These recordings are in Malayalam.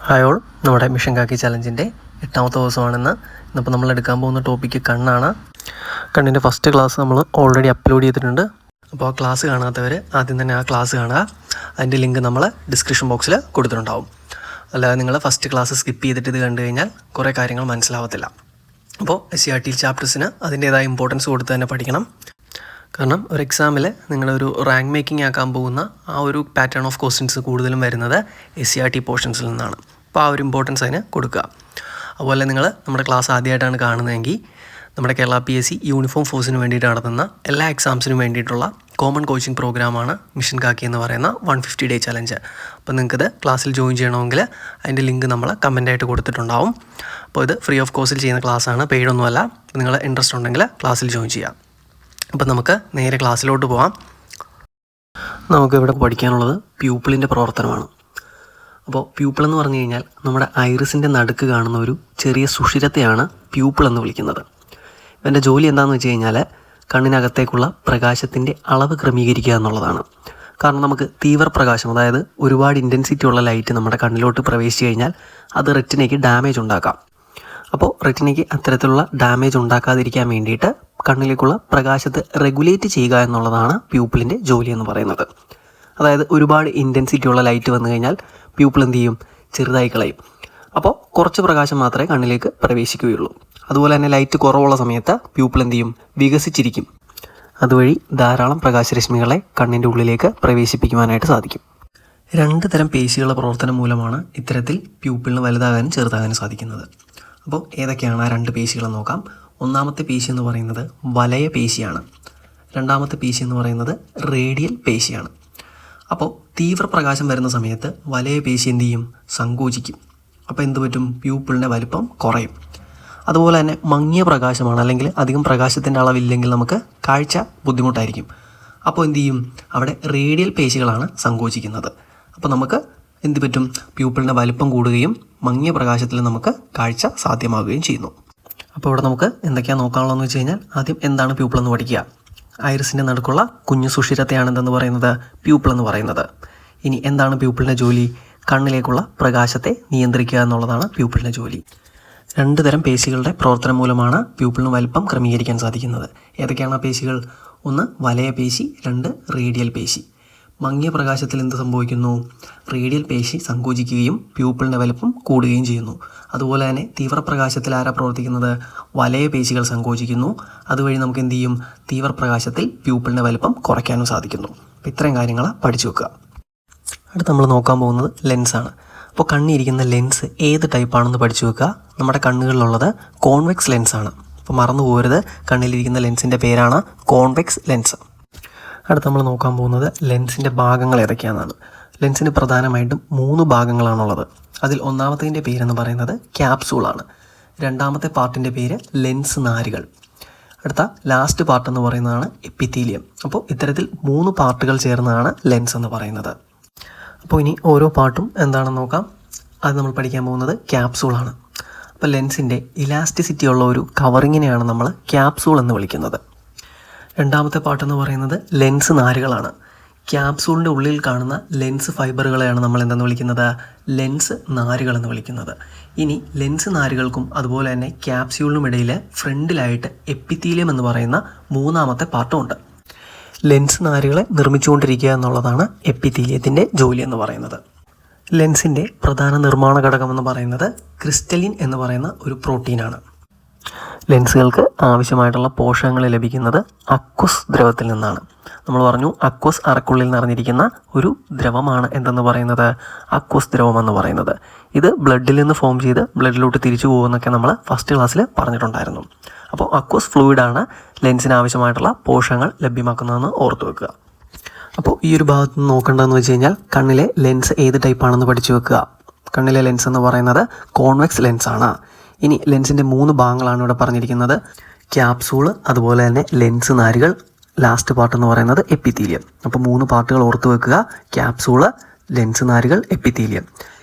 ഹായ് ഓൾ, നമ്മുടെ മിഷൻ കാക്കി ചലഞ്ചിൻ്റെ 8ാമത്തെ ദിവസമാണെന്ന്. ഇന്നിപ്പോൾ നമ്മൾ എടുക്കാൻ പോകുന്ന ടോപ്പിക്ക് കണ്ണാണ്. കണ്ണിൻ്റെ ഫസ്റ്റ് ക്ലാസ് നമ്മൾ ഓൾറെഡി അപ്ലോഡ് ചെയ്തിട്ടുണ്ട്. അപ്പോൾ ആ ക്ലാസ് കാണാത്തവർ ആദ്യം തന്നെ ആ ക്ലാസ് കാണുക. അതിൻ്റെ ലിങ്ക് നമ്മൾ ഡിസ്ക്രിപ്ഷൻ ബോക്സിൽ കൊടുത്തിട്ടുണ്ടാവും. അല്ലാതെ നിങ്ങൾ ഫസ്റ്റ് ക്ലാസ് സ്കിപ്പ് ചെയ്തിട്ട് ഇത് കണ്ടു കഴിഞ്ഞാൽ കുറേ കാര്യങ്ങൾ മനസ്സിലാവത്തില്ല. അപ്പോൾ SCRT ചാപ്റ്റേഴ്സിന് അതിൻ്റേതായ ഇമ്പോർട്ടൻസ് കൊടുത്ത് തന്നെ പഠിക്കണം. കാരണം ഒരു എക്സാമിൽ നിങ്ങളൊരു റാങ്ക് മേക്കിംഗ് ആക്കാൻ പോകുന്ന ആ ഒരു പാറ്റേൺ ഓഫ് ക്വസ്റ്റ്യൻസ് കൂടുതലും വരുന്നത് SCRT പോർഷൻസിൽ നിന്നാണ്. അപ്പോൾ ആ ഒരു ഇമ്പോർട്ടൻസ് അതിന് കൊടുക്കുക. അതുപോലെ നിങ്ങൾ നമ്മുടെ ക്ലാസ് ആദ്യമായിട്ടാണ് കാണുന്നതെങ്കിൽ നമ്മുടെ കേരള PSC യൂണിഫോം ഫോഴ്സിന് വേണ്ടിയിട്ട് നടത്തുന്ന എല്ലാ എക്സാംസിനും വേണ്ടിയിട്ടുള്ള കോമൺ കോച്ചിങ് പ്രോഗ്രാമാണ് മിഷൻ കാക്കി എന്ന് പറയുന്ന 150 ഡേ ചലഞ്ച്. അപ്പോൾ നിങ്ങൾക്കിത് ക്ലാസ്സിൽ ജോയിൻ ചെയ്യണമെങ്കിൽ അതിൻ്റെ ലിങ്ക് നമ്മൾ കമൻ്റായിട്ട് കൊടുത്തിട്ടുണ്ടാവും. അപ്പോൾ ഇത് ഫ്രീ ഓഫ് കോസ്റ്റിൽ ചെയ്യുന്ന ക്ലാസ്സാണ്, പെയ്ഡൊന്നുമല്ല. നിങ്ങൾ ഇൻട്രസ്റ്റ് ഉണ്ടെങ്കിൽ ക്ലാസ്സിൽ ജോയിൻ ചെയ്യാം. അപ്പോൾ നമുക്ക് നേരെ ക്ലാസ്സിലോട്ട് പോകാം. നമുക്കിവിടെ പഠിക്കാനുള്ളത് പ്യൂപ്പിളിൻ്റെ പ്രവർത്തനമാണ്. അപ്പോൾ പ്യൂപ്പിൾ എന്ന് പറഞ്ഞു കഴിഞ്ഞാൽ നമ്മുടെ ഐറിസിൻ്റെ നടുക്ക് കാണുന്ന ഒരു ചെറിയ സുഷിരത്തെയാണ് പ്യൂപ്പിൾ എന്ന് വിളിക്കുന്നത്. ഇവൻ്റെ ജോലി എന്താണെന്ന് വെച്ച് കഴിഞ്ഞാൽ കണ്ണിനകത്തേക്കുള്ള പ്രകാശത്തിൻ്റെ അളവ് ക്രമീകരിക്കുക എന്നുള്ളതാണ്. കാരണം നമുക്ക് തീവ്രപ്രകാശം, അതായത് ഒരുപാട് ഇൻറ്റൻസിറ്റി ഉള്ള ലൈറ്റ് നമ്മുടെ കണ്ണിലോട്ട് പ്രവേശിച്ചു കഴിഞ്ഞാൽ അത് റെറ്റിനയ്ക്ക് ഡാമേജ് ഉണ്ടാക്കാം. അപ്പോൾ റെറ്റിനയ്ക്ക് അത്തരത്തിലുള്ള ഡാമേജ് ഉണ്ടാക്കാതിരിക്കാൻ വേണ്ടിയിട്ട് കണ്ണിലേക്കുള്ള പ്രകാശത്തെ റെഗുലേറ്റ് ചെയ്യുക എന്നുള്ളതാണ് പ്യൂപ്പിളിൻ്റെ ജോലി എന്ന് പറയുന്നത്. അതായത് ഒരുപാട് ഇൻറ്റൻസിറ്റി ഉള്ള ലൈറ്റ് വന്നു കഴിഞ്ഞാൽ പ്യൂപ്പിൾ എന്ത് ചെയ്യും? ചെറുതായി കളയും. അപ്പോൾ കുറച്ച് പ്രകാശം മാത്രമേ കണ്ണിലേക്ക് പ്രവേശിക്കുകയുള്ളൂ. അതുപോലെ തന്നെ ലൈറ്റ് കുറവുള്ള സമയത്ത് പ്യൂപ്പിൾ എന്ത് ചെയ്യും? വികസിച്ചിരിക്കും. അതുവഴി ധാരാളം പ്രകാശരശ്മികളെ കണ്ണിൻ്റെ ഉള്ളിലേക്ക് പ്രവേശിപ്പിക്കുവാനായിട്ട് സാധിക്കും. 2 തരം പേശികളുടെ പ്രവർത്തനം മൂലമാണ് ഇത്തരത്തിൽ പ്യൂപ്പിളിന് വലുതാകാനും ചെറുതാകാനും സാധിക്കുന്നത്. അപ്പോൾ ഏതൊക്കെയാണ് ആ 2 പേശികളെന്ന് നോക്കാം. ഒന്നാമത്തെ പേശി എന്ന് പറയുന്നത് വലയ പേശിയാണ്. രണ്ടാമത്തെ പേശി എന്ന് പറയുന്നത് റേഡിയൽ പേശിയാണ്. അപ്പോൾ തീവ്രപ്രകാശം വരുന്ന സമയത്ത് വലയ പേശി എന്ത് ചെയ്യും? സങ്കോചിക്കും. അപ്പോൾ എന്ത് പറ്റും? പ്യൂപ്പിളിൻ്റെ വലിപ്പം കുറയും. അതുപോലെ തന്നെ മങ്ങിയ പ്രകാശമാണ്, അല്ലെങ്കിൽ അധികം പ്രകാശത്തിൻ്റെ അളവില്ലെങ്കിൽ നമുക്ക് കാഴ്ച ബുദ്ധിമുട്ടായിരിക്കും. അപ്പോൾ എന്ത് ചെയ്യും? അവിടെ റേഡിയൽ പേശികളാണ് സങ്കോചിക്കുന്നത്. അപ്പോൾ നമുക്ക് എന്ത് പറ്റും? പ്യൂപ്പിളിൻ്റെ വലിപ്പം കൂടുകയും മങ്ങിയ പ്രകാശത്തിൽ നമുക്ക് കാഴ്ച സാധ്യമാവുകയും ചെയ്യുന്നു. അപ്പോൾ ഇവിടെ നമുക്ക് എന്തൊക്കെയാണ് നോക്കാനുള്ളതെന്ന് വെച്ച് കഴിഞ്ഞാൽ ആദ്യം എന്താണ് പ്യൂപ്പിൾ എന്ന് പഠിക്കുക. ഐറിസിൻ്റെ നടുക്കുള്ള കുഞ്ഞു സുഷിരത്തെയാണ് എന്തെന്ന് പറയുന്നത്? പ്യൂപ്പിൾ എന്ന് പറയുന്നത്. ഇനി എന്താണ് പ്യൂപ്പിളിൻ്റെ ജോലി? കണ്ണിലേക്കുള്ള പ്രകാശത്തെ നിയന്ത്രിക്കുക എന്നുള്ളതാണ് പ്യൂപ്പിളിൻ്റെ ജോലി. 2 തരം പേശികളുടെ പ്രവർത്തനം മൂലമാണ് പ്യൂപ്പിളിന് വലിപ്പം ക്രമീകരിക്കാൻ സാധിക്കുന്നത്. ഏതൊക്കെയാണ് ആ പേശികൾ? 1 വലയ പേശി, 2 റേഡിയൽ പേശി. മങ്ങിയ പ്രകാശത്തിൽ എന്ത് സംഭവിക്കുന്നു? റേഡിയൽ പേശി സങ്കോചിക്കുകയും പ്യൂപ്പിളിൻ്റെ വലിപ്പം കൂടുകയും ചെയ്യുന്നു. അതുപോലെ തന്നെ തീവ്രപ്രകാശത്തിൽ ആരാ പ്രവർത്തിക്കുന്നത്? വലയ പേശികൾ സങ്കോചിക്കുന്നു. അതുവഴി നമുക്ക് എന്ത് ചെയ്യും? തീവ്രപ്രകാശത്തിൽ പ്യൂപ്പിളിൻ്റെ വലിപ്പം കുറയ്ക്കാനും സാധിക്കുന്നു. അപ്പോൾ ഇത്രയും കാര്യങ്ങൾ പഠിച്ചു വെക്കുക. അടുത്ത് നമ്മൾ നോക്കാൻ പോകുന്നത് ലെൻസാണ്. അപ്പോൾ കണ്ണിരിക്കുന്ന ലെൻസ് ഏത് ടൈപ്പാണെന്ന് പഠിച്ചു വെക്കുക. നമ്മുടെ കണ്ണുകളിലുള്ളത് കോൺവെക്സ് ലെൻസാണ്. അപ്പോൾ മറന്നു പോകരുത്, കണ്ണിലിരിക്കുന്ന ലെൻസിൻ്റെ പേരാണ് കോൺവെക്സ് ലെൻസ്. അടുത്ത് നമ്മൾ നോക്കാൻ പോകുന്നത് ലെൻസിൻ്റെ ഭാഗങ്ങൾ ഏതൊക്കെയാണെന്നാണ്. ലെൻസിന് പ്രധാനമായിട്ടും 3 ഭാഗങ്ങളാണുള്ളത്. അതിൽ ഒന്നാമത്തതിൻ്റെ പേരെന്ന് പറയുന്നത് ക്യാപ്സൂളാണ്. രണ്ടാമത്തെ പാർട്ടിൻ്റെ പേര് ലെൻസ് നാരുകൾ. അടുത്ത ലാസ്റ്റ് പാർട്ട് എന്ന് പറയുന്നതാണ് എപ്പിത്തീലിയം. അപ്പോൾ ഇത്തരത്തിൽ 3 പാർട്ടുകൾ ചേർന്നതാണ് ലെൻസ് എന്ന് പറയുന്നത്. അപ്പോൾ ഇനി ഓരോ പാർട്ടും എന്താണെന്ന് നോക്കാം. അത് നമ്മൾ പഠിക്കാൻ പോകുന്നത് ക്യാപ്സൂളാണ്. അപ്പോൾ ലെൻസിൻ്റെ ഇലാസ്റ്റിസിറ്റി ഉള്ള ഒരു കവറിങ്ങിനെയാണ് നമ്മൾ ക്യാപ്സൂൾ എന്ന് വിളിക്കുന്നത്. രണ്ടാമത്തെ പാർട്ടെന്ന് പറയുന്നത് ലെൻസ് നാരുകളാണ്. ക്യാപ്സൂളിൻ്റെ ഉള്ളിൽ കാണുന്ന ലെൻസ് ഫൈബറുകളെയാണ് നമ്മൾ എന്തെന്ന് വിളിക്കുന്നത്? ലെൻസ് നാരുകൾ എന്ന് വിളിക്കുന്നത്. ഇനി ലെൻസ് നാരുകൾക്കും അതുപോലെ തന്നെ ക്യാപ്സ്യൂളിനും ഇടയിൽ ഫ്രണ്ടിലായിട്ട് എപ്പിത്തീലിയം എന്ന് പറയുന്ന 3ാമത്തെ പാർട്ടും ഉണ്ട്. ലെൻസ് നാരുകളെ നിർമ്മിച്ചുകൊണ്ടിരിക്കുക എന്നുള്ളതാണ് എപ്പിത്തീലിയത്തിൻ്റെ ജോലി എന്ന് പറയുന്നത്. ലെൻസിൻ്റെ പ്രധാന നിർമ്മാണ ഘടകമെന്ന് പറയുന്നത് ക്രിസ്റ്റലിൻ എന്ന് പറയുന്ന ഒരു പ്രോട്ടീനാണ്. ലെൻസുകൾക്ക് ആവശ്യമായിട്ടുള്ള പോഷകങ്ങൾ ലഭിക്കുന്നത് അക്വസ് ദ്രവത്തിൽ നിന്നാണ്. നമ്മൾ പറഞ്ഞു അക്വസ് അറക്കുള്ളിൽ നിറഞ്ഞിരിക്കുന്ന ഒരു ദ്രവമാണ് എന്തെന്ന് പറയുന്നത്? അക്വസ് ദ്രവം എന്ന് പറയുന്നത്. ഇത് ബ്ലഡിൽ നിന്ന് ഫോം ചെയ്ത് ബ്ലഡിലോട്ട് തിരിച്ചു പോകുമെന്നൊക്കെ നമ്മൾ ഫസ്റ്റ് ക്ലാസ്സിൽ പറഞ്ഞിട്ടുണ്ടായിരുന്നു. അപ്പോൾ അക്വസ് ഫ്ലൂയിഡാണ് ലെൻസിന് ആവശ്യമായിട്ടുള്ള പോഷകങ്ങൾ ലഭ്യമാക്കുന്നതെന്ന് ഓർത്തു വെക്കുക. അപ്പോൾ ഈ ഒരു ഭാഗത്ത് നിന്ന് നോക്കേണ്ടതെന്ന് വെച്ച് കഴിഞ്ഞാൽ കണ്ണിലെ ലെൻസ് ഏത് ടൈപ്പാണെന്ന് പഠിച്ചു വെക്കുക. കണ്ണിലെ ലെൻസ് എന്ന് പറയുന്നത് കോൺവെക്സ് ലെൻസാണ്. ഇനി ലെൻസിൻ്റെ 3 ഭാഗങ്ങളാണ് ഇവിടെ പറഞ്ഞിരിക്കുന്നത്. ക്യാപ്സൂള്, അതുപോലെ തന്നെ ലെൻസ് നാരുകൾ, ലാസ്റ്റ് പാർട്ട് എന്ന് പറയുന്നത് എപ്പിത്തീലിയം. അപ്പോൾ 3 പാർട്ടുകൾ ഓർത്ത് വെക്കുക. ക്യാപ്സൂള്, ലെൻസ് നാരുകൾ, എപ്പിത്തീലിയം.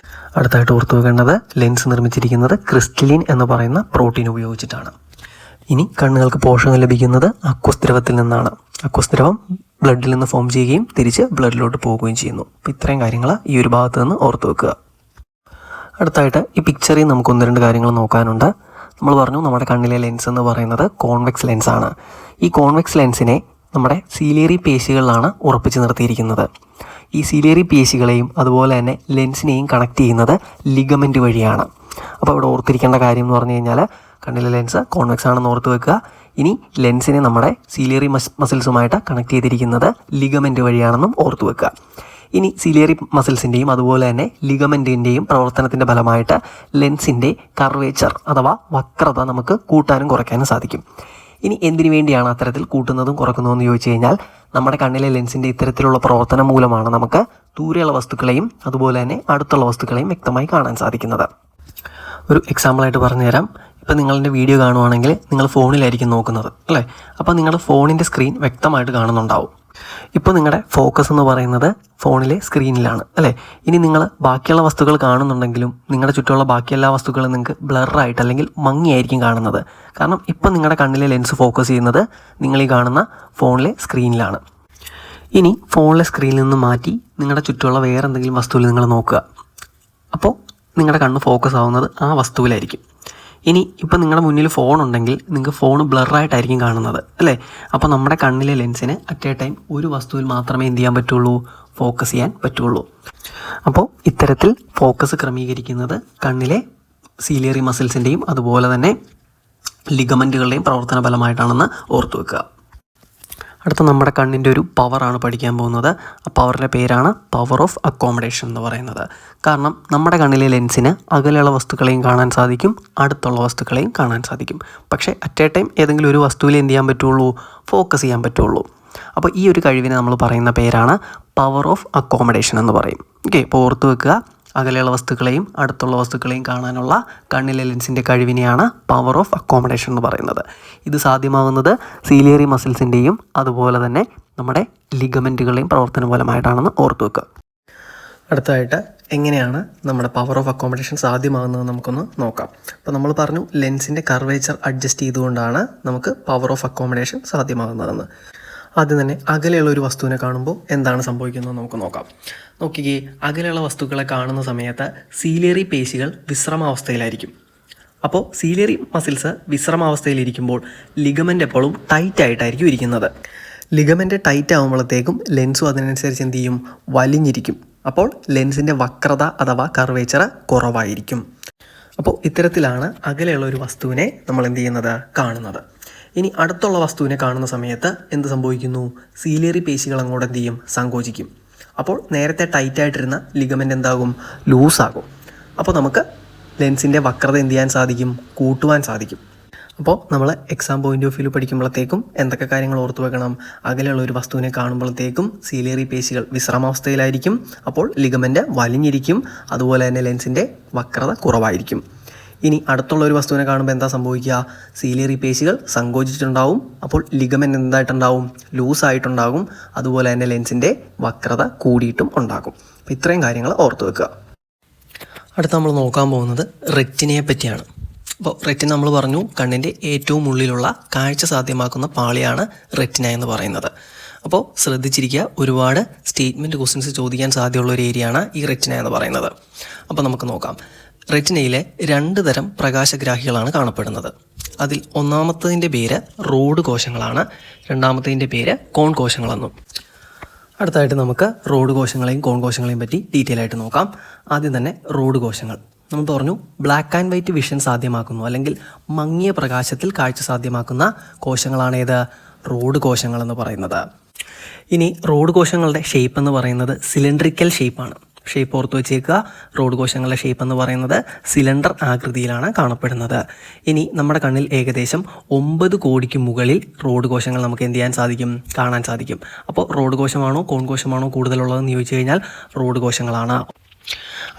അടുത്തായിട്ട് ഓർത്ത് വെക്കേണ്ടത് ലെൻസ് നിർമ്മിച്ചിരിക്കുന്നത് ക്രിസ്റ്റലിൻ എന്ന് പറയുന്ന പ്രോട്ടീൻ ഉപയോഗിച്ചിട്ടാണ്. ഇനി കണ്ണുകൾക്ക് പോഷകം ലഭിക്കുന്നത് അക്വസ് ദ്രവത്തിൽ നിന്നാണ്. അക്വസ് ദ്രവം ബ്ലഡിൽ നിന്ന് ഫോം ചെയ്യുകയും തിരിച്ച് ബ്ലഡിലോട്ട് പോവുകയും ചെയ്യുന്നു. അപ്പോൾ ഇത്രയും കാര്യങ്ങൾ ഈ ഒരു ഭാഗത്ത് നിന്ന് ഓർത്ത് വെക്കുക. അടുത്തായിട്ട് ഈ പിക്ചറിൽ നമുക്ക് 1-2 കാര്യങ്ങൾ നോക്കാനുണ്ട്. നമ്മൾ പറഞ്ഞു നമ്മുടെ കണ്ണിലെ ലെൻസ് എന്ന് പറയുന്നത് കോൺവെക്സ് ലെൻസാണ്. ഈ കോൺവെക്സ് ലെൻസിനെ നമ്മുടെ സീലിയറി പേശികളിലാണ് ഉറപ്പിച്ച് നിർത്തിയിരിക്കുന്നത്. ഈ സീലിയറി പേശികളെയും അതുപോലെ തന്നെ ലെൻസിനെയും കണക്ട് ചെയ്യുന്നത് ലിഗമെൻറ്റ് വഴിയാണ്. അപ്പോൾ ഇവിടെ ഓർത്തിരിക്കേണ്ട കാര്യം എന്ന് പറഞ്ഞു കഴിഞ്ഞാൽ കണ്ണിലെ ലെൻസ് കോൺവെക്സ് ആണെന്ന് ഓർത്ത് വെക്കുക. ഇനി ലെൻസിനെ നമ്മുടെ സീലിയറി മസിൽസുമായിട്ട് കണക്ട് ചെയ്തിരിക്കുന്നത് ലിഗമെൻറ്റ് വഴിയാണെന്നും ഓർത്ത് വെക്കുക. ഇനി സീലിയറി മസിൽസിൻ്റെയും അതുപോലെ തന്നെ ലിഗമെൻറ്റിൻ്റെയും പ്രവർത്തനത്തിൻ്റെ ഫലമായിട്ട് ലെൻസിൻ്റെ കർവേച്ചർ അഥവാ വക്രത നമുക്ക് കൂട്ടാനും കുറയ്ക്കാനും സാധിക്കും. ഇനി എന്തിനു വേണ്ടിയാണ് അത്തരത്തിൽ കൂട്ടുന്നതും കുറയ്ക്കുന്നതെന്ന് ചോദിച്ചു കഴിഞ്ഞാൽ നമ്മുടെ കണ്ണിലെ ലെൻസിൻ്റെ ഇത്തരത്തിലുള്ള പ്രവർത്തനം മൂലമാണ് നമുക്ക് ദൂരെയുള്ള വസ്തുക്കളെയും അതുപോലെ തന്നെ അടുത്തുള്ള വസ്തുക്കളെയും വ്യക്തമായി കാണാൻ സാധിക്കുന്നത്. ഒരു എക്സാമ്പിളായിട്ട് പറഞ്ഞുതരാം. ഇപ്പോൾ നിങ്ങളുടെ വീഡിയോ കാണുവാണെങ്കിൽ നിങ്ങൾ ഫോണിലായിരിക്കും നോക്കുന്നത് അല്ലേ? അപ്പോൾ നിങ്ങളുടെ ഫോണിൻ്റെ സ്ക്രീൻ വ്യക്തമായിട്ട് കാണുന്നുണ്ടാവും. ഇപ്പോൾ നിങ്ങളുടെ ഫോക്കസ് എന്ന് പറയുന്നത് ഫോണിലെ സ്ക്രീനിലാണ് അല്ലേ? ഇനി നിങ്ങൾ ബാക്കിയുള്ള വസ്തുക്കൾ കാണുന്നുണ്ടെങ്കിലും നിങ്ങളുടെ ചുറ്റുമുള്ള ബാക്കി എല്ലാ വസ്തുക്കളും നിങ്ങൾക്ക് ബ്ലറായിട്ട് അല്ലെങ്കിൽ മങ്ങിയായിരിക്കും കാണുന്നത്. കാരണം ഇപ്പോൾ നിങ്ങളുടെ കണ്ണിലെ ലെൻസ് ഫോക്കസ് ചെയ്യുന്നത് നിങ്ങൾ ഈ കാണുന്ന ഫോണിലെ സ്ക്രീനിലാണ്. ഇനി ഫോണിലെ സ്ക്രീനിൽ നിന്ന് മാറ്റി നിങ്ങളുടെ ചുറ്റുമുള്ള വേറെ എന്തെങ്കിലും വസ്തുവിൽ നിങ്ങൾ നോക്കുക. അപ്പോൾ നിങ്ങളുടെ കണ്ണ് ഫോക്കസ് ആവുന്നത് ആ വസ്തുവിലായിരിക്കും. ഇനി ഇപ്പോൾ നിങ്ങളുടെ മുന്നിൽ ഫോൺ ഉണ്ടെങ്കിൽ നിങ്ങൾക്ക് ഫോൺ ബ്ലറായിട്ടായിരിക്കും കാണുന്നത് അല്ലേ? അപ്പോൾ നമ്മുടെ കണ്ണിലെ ലെൻസിന് അറ്റ് എ ടൈം ഒരു വസ്തുവിൽ മാത്രമേ എന്ത് ചെയ്യാൻ പറ്റുള്ളൂ? ഫോക്കസ് ചെയ്യാൻ പറ്റുള്ളൂ. അപ്പോൾ ഇത്തരത്തിൽ ഫോക്കസ് ക്രമീകരിക്കുന്നത് കണ്ണിലെ സീലിയറി മസിൽസിൻ്റെയും അതുപോലെ തന്നെ ലിഗമെൻറ്റുകളുടെയും പ്രവർത്തന ഫലമായിട്ടാണെന്ന് ഓർത്തു വെക്കുക. അടുത്ത നമ്മുടെ കണ്ണിൻ്റെ ഒരു പവറാണ് പഠിക്കാൻ പോകുന്നത്. ആ പവറിൻ്റെ പേരാണ് പവർ ഓഫ് അക്കോമഡേഷൻ എന്ന് പറയുന്നത്. കാരണം നമ്മുടെ കണ്ണിലെ ലെൻസിന് അകലെയുള്ള വസ്തുക്കളെയും കാണാൻ സാധിക്കും, അടുത്തുള്ള വസ്തുക്കളെയും കാണാൻ സാധിക്കും. പക്ഷേ അറ്റ് എ ടൈം ഏതെങ്കിലും ഒരു വസ്തുവിൽ എന്ത് ചെയ്യാൻ പറ്റുള്ളൂ? ഫോക്കസ് ചെയ്യാൻ പറ്റുള്ളൂ. അപ്പോൾ ഈ ഒരു കഴിവിനെ നമ്മൾ പറയുന്ന പേരാണ് പവർ ഓഫ് അക്കോമഡേഷൻ എന്ന് പറയും. ഓക്കെ, ഇപ്പോൾ ഓർത്ത് വെക്കുക, അകലെയുള്ള വസ്തുക്കളെയും അടുത്തുള്ള വസ്തുക്കളെയും കാണാനുള്ള കണ്ണിലെ ലെൻസിൻ്റെ കഴിവിനെയാണ് പവർ ഓഫ് അക്കോമഡേഷൻ എന്ന് പറയുന്നത്. ഇത് സാധ്യമാകുന്നത് സീലിയറി മസിൽസിൻ്റെയും അതുപോലെ തന്നെ നമ്മുടെ ലിഗമെൻറ്റുകളുടെയും പ്രവർത്തന ഫലമായിട്ടാണെന്ന് ഓർത്ത് വെക്കുക. അടുത്തതായിട്ട് എങ്ങനെയാണ് നമ്മുടെ പവർ ഓഫ് അക്കോമഡേഷൻ സാധ്യമാകുന്നത് നമുക്കൊന്ന് നോക്കാം. അപ്പോൾ നമ്മൾ പറഞ്ഞു ലെൻസിൻ്റെ കർവേച്ചർ അഡ്ജസ്റ്റ് ചെയ്തുകൊണ്ടാണ് നമുക്ക് പവർ ഓഫ് അക്കോമഡേഷൻ സാധ്യമാകുന്നതെന്ന്. ആദ്യം തന്നെ അകലെയുള്ള ഒരു വസ്തുവിനെ കാണുമ്പോൾ എന്താണ് സംഭവിക്കുന്നത് നമുക്ക് നോക്കാം. നോക്കിക്കേ, അകലെയുള്ള വസ്തുക്കളെ കാണുന്ന സമയത്ത് സീലിയറി പേശികൾ വിശ്രമാവസ്ഥയിലായിരിക്കും. അപ്പോൾ സീലിയറി മസിൽസ് വിശ്രമാവസ്ഥയിലിരിക്കുമ്പോൾ ലിഗമെൻ്റ് എപ്പോഴും ടൈറ്റ് ആയിട്ടായിരിക്കും ഇരിക്കുന്നത്. ലിഗമെൻ്റ് ടൈറ്റ് ആകുമ്പോഴത്തേക്കും ലെൻസും അതിനനുസരിച്ച് എന്ത് ചെയ്യും? വലിഞ്ഞിരിക്കും. അപ്പോൾ ലെൻസിൻ്റെ വക്രത അഥവാ കർവേച്ചർ കുറവായിരിക്കും. അപ്പോൾ ഇത്തരത്തിലാണ് അകലെയുള്ള ഒരു വസ്തുവിനെ നമ്മൾ എന്ത് ചെയ്യുന്നത്? കാണുന്നത്. ഇനി അടുത്തുള്ള വസ്തുവിനെ കാണുന്ന സമയത്ത് എന്ത് സംഭവിക്കുന്നു? സീലിയറി പേശികൾ അങ്ങോട്ട് എന്ത് ചെയ്യും? സങ്കോചിക്കും. അപ്പോൾ നേരത്തെ ടൈറ്റായിട്ടിരുന്ന ലിഗമെൻ്റ് എന്താകും? ലൂസാകും. അപ്പോൾ നമുക്ക് ലെൻസിൻ്റെ വക്രത എന്ത് ചെയ്യാൻ സാധിക്കും? കൂട്ടുവാൻ സാധിക്കും. അപ്പോൾ നമ്മൾ എക്സാം പോയിൻ്റ് ഓഫ് വ്യൂ പഠിക്കുമ്പോഴത്തേക്കും എന്തൊക്കെ കാര്യങ്ങൾ ഓർത്തു വെക്കണം? അകലെയുള്ള ഒരു വസ്തുവിനെ കാണുമ്പോഴത്തേക്കും സീലിയറി പേശികൾ വിശ്രമാവസ്ഥയിലായിരിക്കും. അപ്പോൾ ലിഗമെൻ്റ് വലിഞ്ഞിരിക്കും. അതുപോലെ തന്നെ ലെൻസിൻ്റെ വക്രത കുറവായിരിക്കും. ഇനി അടുത്തുള്ള ഒരു വസ്തുവിനെ കാണുമ്പോൾ എന്താ സംഭവിക്കുക? സീലിയറി പേശികൾ സങ്കോചിച്ചിട്ടുണ്ടാവും. അപ്പോൾ ലിഗമെൻ്റ് എന്തായിട്ടുണ്ടാവും? ലൂസായിട്ടുണ്ടാകും. അതുപോലെ തന്നെ ലെൻസിൻ്റെ വക്രത കൂടിയിട്ടും ഉണ്ടാകും. അപ്പോൾ ഇത്രയും കാര്യങ്ങൾ ഓർത്ത് വെക്കുക. അടുത്ത നമ്മൾ നോക്കാൻ പോകുന്നത് റെറ്റിനയെ പറ്റിയാണ്. അപ്പോൾ റെറ്റിന നമ്മൾ പറഞ്ഞു കണ്ണിൻ്റെ ഏറ്റവും ഉള്ളിലുള്ള കാഴ്ച സാധ്യമാക്കുന്ന പാളിയാണ് റെറ്റിന എന്ന് പറയുന്നത്. അപ്പോൾ ശ്രദ്ധിച്ചിരിക്കുക, ഒരുപാട് സ്റ്റേറ്റ്മെൻറ്റ് ക്വസ്റ്റ്യൻസ് ചോദിക്കാൻ സാധ്യതയുള്ള ഒരു ഏരിയയാണ് ഈ റെറ്റിന എന്ന് പറയുന്നത്. അപ്പോൾ നമുക്ക് നോക്കാം. റെറ്റിനയിലെ 2 തരം പ്രകാശഗ്രാഹികളാണ് കാണപ്പെടുന്നത്. അതിൽ ഒന്നാമത്തതിൻ്റെ പേര് റോഡ് കോശങ്ങളാണ്, രണ്ടാമത്തതിൻ്റെ പേര് കോൺ കോശങ്ങളെന്നും. അടുത്തായിട്ട് നമുക്ക് റോഡ് കോശങ്ങളെയും കോൺ കോശങ്ങളെയും പറ്റി ഡീറ്റെയിൽ ആയിട്ട് നോക്കാം. ആദ്യം തന്നെ റോഡ് കോശങ്ങൾ. നമ്മൾ പറഞ്ഞു ബ്ലാക്ക് ആൻഡ് വൈറ്റ് വിഷൻ സാധ്യമാക്കുന്നു അല്ലെങ്കിൽ മങ്ങിയ പ്രകാശത്തിൽ കാഴ്ച സാധ്യമാക്കുന്ന കോശങ്ങളാണേത്? റോഡ് കോശങ്ങൾ എന്ന് പറയുന്നത്. ഇനി റോഡ് കോശങ്ങളുടെ ഷേപ്പ് എന്ന് പറയുന്നത് സിലിണ്ടറിക്കൽ ഷേപ്പാണ്. ഷേപ്പ് ഓർത്ത് വെച്ചേക്കുക. റോഡ് കോശങ്ങളുടെ ഷേപ്പ് എന്ന് പറയുന്നത് സിലിണ്ടർ ആകൃതിയിലാണ് കാണപ്പെടുന്നത്. ഇനി നമ്മുടെ കണ്ണിൽ ഏകദേശം 9 കോടിക്ക് മുകളിൽ റോഡ് കോശങ്ങൾ നമുക്ക് എന്ത് ചെയ്യാൻ സാധിക്കും? കാണാൻ സാധിക്കും. അപ്പോൾ റോഡ് കോശമാണോ കോൺ കോശമാണോ കൂടുതലുള്ളതെന്ന് ചോദിച്ചു കഴിഞ്ഞാൽ റോഡ് കോശങ്ങളാണ്.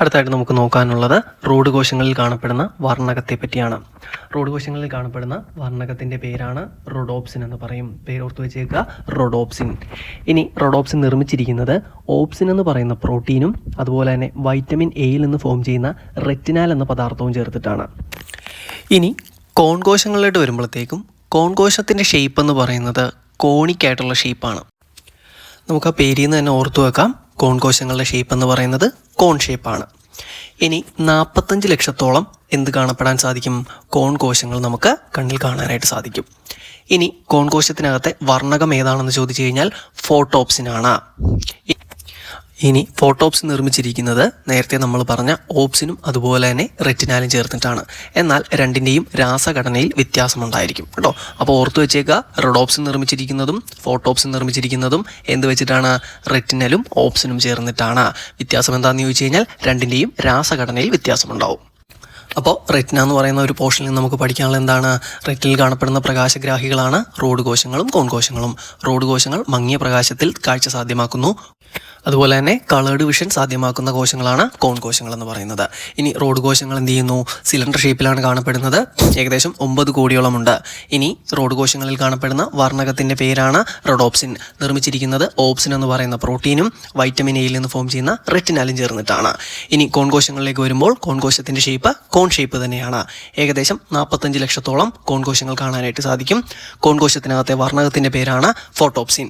അടുത്തായിട്ട് നമുക്ക് നോക്കാനുള്ളത് റോഡ് കോശങ്ങളിൽ കാണപ്പെടുന്ന വർണ്ണകത്തെ പറ്റിയാണ്. റോഡ് കോശങ്ങളിൽ കാണപ്പെടുന്ന വർണ്ണകത്തിൻ്റെ പേരാണ് റോഡോപ്സിൻ എന്ന് പറയും. പേരോർത്ത് വെച്ചേക്കുക, റോഡോപ്സിൻ. ഇനി റോഡോപ്സിൻ നിർമ്മിച്ചിരിക്കുന്നത് ഓപ്സിൻ എന്ന് പറയുന്ന പ്രോട്ടീനും അതുപോലെ തന്നെ വൈറ്റമിൻ എയിൽ നിന്ന് ഫോം ചെയ്യുന്ന റെറ്റിനാൽ എന്ന പദാർത്ഥവും ചേർത്തിട്ടാണ്. ഇനി കോൺ കോശങ്ങളിലോട്ട് വരുമ്പോഴത്തേക്കും കോൺ കോശത്തിൻ്റെ ഷേപ്പ് എന്ന് പറയുന്നത് കോണിക്കായിട്ടുള്ള ഷേപ്പാണ്. നമുക്ക് ആ പേരിൽ നിന്ന് തന്നെ ഓർത്തു വെക്കാം. കോൺ കോശങ്ങളുടെ ഷേപ്പ് എന്ന് പറയുന്നത് കോൺ ഷേപ്പാണ്. ഇനി 45 ലക്ഷത്തോളം എന്ത് കാണപ്പെടാൻ സാധിക്കും? കോൺ കോശങ്ങൾ നമുക്ക് കണ്ണിൽ കാണാനായിട്ട് സാധിക്കും. ഇനി കോൺ കോശത്തിനകത്തെ വർണ്ണകം ഏതാണെന്ന് ചോദിച്ചു കഴിഞ്ഞാൽ ഫോട്ടോപ്സിനാണ്. ഇനി ഫോട്ടോപ്സിൻ നിർമ്മിച്ചിരിക്കുന്നത് നേരത്തെ നമ്മൾ പറഞ്ഞ ഓപ്സിനും അതുപോലെ തന്നെ റെറ്റിനാലും ചേർന്നിട്ടാണ്. എന്നാൽ രണ്ടിൻ്റെയും രാസഘടനയിൽ വ്യത്യാസമുണ്ടായിരിക്കും കേട്ടോ. അപ്പോൾ ഓർത്തു വെച്ചേക്കുക, റെഡോപ്സിൻ നിർമ്മിച്ചിരിക്കുന്നതും ഫോട്ടോപ്സിൻ നിർമ്മിച്ചിരിക്കുന്നതും എന്ത് വെച്ചിട്ടാണ്? റെറ്റിനലും ഓപ്സിനും ചേർന്നിട്ടാണ്. വ്യത്യാസം എന്താണെന്ന് ചോദിച്ചു കഴിഞ്ഞാൽ രണ്ടിൻ്റെയും രാസഘടനയിൽ വ്യത്യാസമുണ്ടാവും. അപ്പോൾ റെറ്റിന എന്ന് പറയുന്ന ഒരു പോർഷനിൽ നിന്ന് നമുക്ക് പഠിക്കാനുള്ള എന്താണ്? റെറ്റിനിൽ കാണപ്പെടുന്ന പ്രകാശഗ്രാഹികളാണ് റോഡ് കോശങ്ങളും കോൺ കോശങ്ങളും. റോഡ് കോശങ്ങൾ മങ്ങിയ പ്രകാശത്തിൽ കാഴ്ച സാധ്യമാക്കുന്നു. അതുപോലെ തന്നെ കളേർഡ് വിഷൻ സാധ്യമാക്കുന്ന കോശങ്ങളാണ് കോൺ കോശങ്ങൾ എന്ന് പറയുന്നത്. ഇനി റോഡ് കോശങ്ങൾ എന്ത് ചെയ്യുന്നു? സിലിണ്ടർ ഷേപ്പിലാണ് കാണപ്പെടുന്നത്. ഏകദേശം 9 കോടിയോളമുണ്ട്. ഇനി റോഡ് കോശങ്ങളിൽ കാണപ്പെടുന്ന വർണ്ണകത്തിൻ്റെ പേരാണ് റെഡോപ്സിൻ. നിർമ്മിച്ചിരിക്കുന്നത് ഓപ്സിൻ എന്ന് പറയുന്ന പ്രോട്ടീനും വൈറ്റമിൻ എയിൽ നിന്ന് ഫോം ചെയ്യുന്ന റെറ്റിനാലും ചേർന്നിട്ടാണ്. ഇനി കോൺ കോശങ്ങളിലേക്ക് വരുമ്പോൾ കോൺ കോശത്തിൻ്റെ ഷേപ്പ് കോൺ ഷേപ്പ് തന്നെയാണ്. ഏകദേശം 45 ലക്ഷത്തോളം കോൺ കോശങ്ങൾ കാണാനായിട്ട് സാധിക്കും. കോൺ കോശത്തിനകത്തെ വർണ്ണകത്തിൻ്റെ പേരാണ് ഫോട്ടോപ്സിൻ.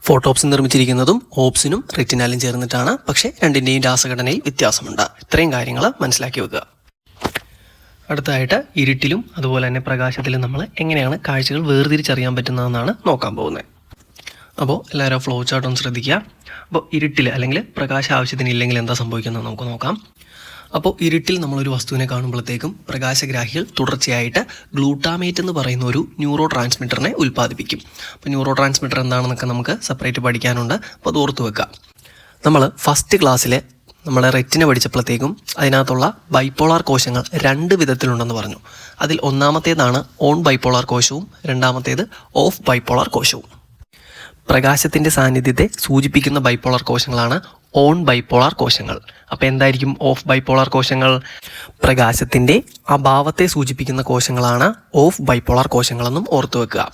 ഫോട്ടോപ്സിൻ നിർമ്മിച്ചിരിക്കുന്നതും ഓപ്സിനും റെറ്റിനാലും ചേർന്നിട്ടാണ്. പക്ഷേ രണ്ടിൻ്റെയും രാസഘടനയിൽ വ്യത്യാസമുണ്ട്. ഇത്രയും കാര്യങ്ങൾ മനസ്സിലാക്കി വെക്കുക. അടുത്തതായിട്ട് ഇരുട്ടിലും അതുപോലെ തന്നെ പ്രകാശത്തിലും നമ്മൾ എങ്ങനെയാണ് കാഴ്ചകൾ വേർതിരിച്ചറിയാൻ പറ്റുന്നതെന്നാണ് നോക്കാൻ പോകുന്നത്. അപ്പോൾ എല്ലാവരും ഫ്ലോ ചാർട്ട് ഒന്ന് ശ്രദ്ധിക്കുക. അപ്പോൾ ഇരുട്ടിൽ അല്ലെങ്കിൽ പ്രകാശ ആവശ്യത്തിന് ഇല്ലെങ്കിൽ എന്താ സംഭവിക്കുന്നത് നമുക്ക് നോക്കാം. അപ്പോൾ ഇരുട്ടിൽ നമ്മളൊരു വസ്തുവിനെ കാണുമ്പോഴത്തേക്കും പ്രകാശഗ്രാഹികൾ തുടർച്ചയായിട്ട് ഗ്ലൂട്ടാമേറ്റ് എന്ന് പറയുന്ന ഒരു ന്യൂറോ ട്രാൻസ്മിറ്ററിനെ ഉൽപ്പാദിപ്പിക്കും. അപ്പോൾ ന്യൂറോ ട്രാൻസ്മിറ്റർ എന്താണെന്നൊക്കെ നമുക്ക് സെപ്പറേറ്റ് പഠിക്കാനുണ്ട്. അപ്പോൾ അത് ഓർത്ത് വെക്കുക. നമ്മൾ ഫസ്റ്റ് ക്ലാസ്സിൽ നമ്മളെ റെറ്റിന പഠിച്ചപ്പോഴത്തേക്കും അതിനകത്തുള്ള ബൈപ്പോളാർ കോശങ്ങൾ 2 വിധത്തിലുണ്ടെന്ന് പറഞ്ഞു. അതിൽ ഒന്നാമത്തേതാണ് ഓൺ ബൈപ്പോളാർ കോശവും രണ്ടാമത്തേത് ഓഫ് ബൈപ്പോളാർ കോശവും. പ്രകാശത്തിൻ്റെ സാന്നിധ്യത്തെ സൂചിപ്പിക്കുന്ന ബൈപ്പോളാർ കോശങ്ങളാണ് ഓൺ ബൈപ്പോളാർ കോശങ്ങൾ. അപ്പോൾ എന്തായിരിക്കും ഓഫ് ബൈപ്പോളാർ കോശങ്ങൾ? പ്രകാശത്തിൻ്റെ അഭാവത്തെ സൂചിപ്പിക്കുന്ന കോശങ്ങളാണ് ഓഫ് ബൈപ്പോളാർ കോശങ്ങളെന്നും ഓർത്തു വെക്കുക.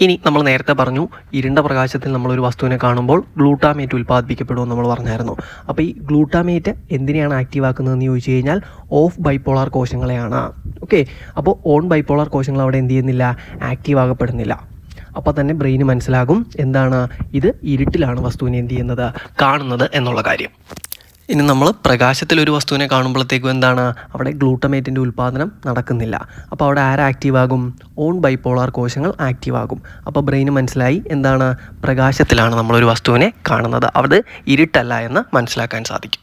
ഇനി നമ്മൾ നേരത്തെ പറഞ്ഞു ഇരുണ്ട പ്രകാശത്തിൽ നമ്മളൊരു വസ്തുവിനെ കാണുമ്പോൾ ഗ്ലൂട്ടാമേറ്റ് ഉൽപ്പാദിപ്പിക്കപ്പെടുമെന്ന് നമ്മൾ പറഞ്ഞായിരുന്നു. അപ്പോൾ ഈ ഗ്ലൂട്ടാമേറ്റ് എന്തിനെയാണ് ആക്റ്റീവ് ആക്കുന്നതെന്ന് ചോദിച്ചു കഴിഞ്ഞാൽ ഓഫ് ബൈപ്പോളാർ കോശങ്ങളെയാണ്. ഓക്കെ, അപ്പോൾ ഓൺ ബൈപ്പോളാർ കോശങ്ങൾ അവിടെ എന്ത് ചെയ്യുന്നില്ല? ആക്റ്റീവ് ആകപ്പെടുന്നില്ല. അപ്പോൾ തന്നെ ബ്രെയിന് മനസ്സിലാകും എന്താണ് ഇത് ഇരുട്ടിലാണ് വസ്തുവിനെ എന്ത് ചെയ്യുന്നത്? കാണുന്നത് എന്നുള്ള കാര്യം. ഇനി നമ്മൾ പ്രകാശത്തിലൊരു വസ്തുവിനെ കാണുമ്പോഴത്തേക്കും എന്താണ്? അവിടെ ഗ്ലൂട്ടമേറ്റിൻ്റെ ഉൽപ്പാദനം നടക്കുന്നില്ല. അപ്പോൾ അവിടെ ആര് ആക്റ്റീവ് ആകും? ഓൺ ബൈപ്പോളാർ കോശങ്ങൾ ആക്റ്റീവ് ആകും. അപ്പോൾ ബ്രെയിന് മനസ്സിലായി എന്താണ്? പ്രകാശത്തിലാണ് നമ്മളൊരു വസ്തുവിനെ കാണുന്നത്, അത് ഇരുട്ടല്ല എന്ന് മനസ്സിലാക്കാൻ സാധിക്കും.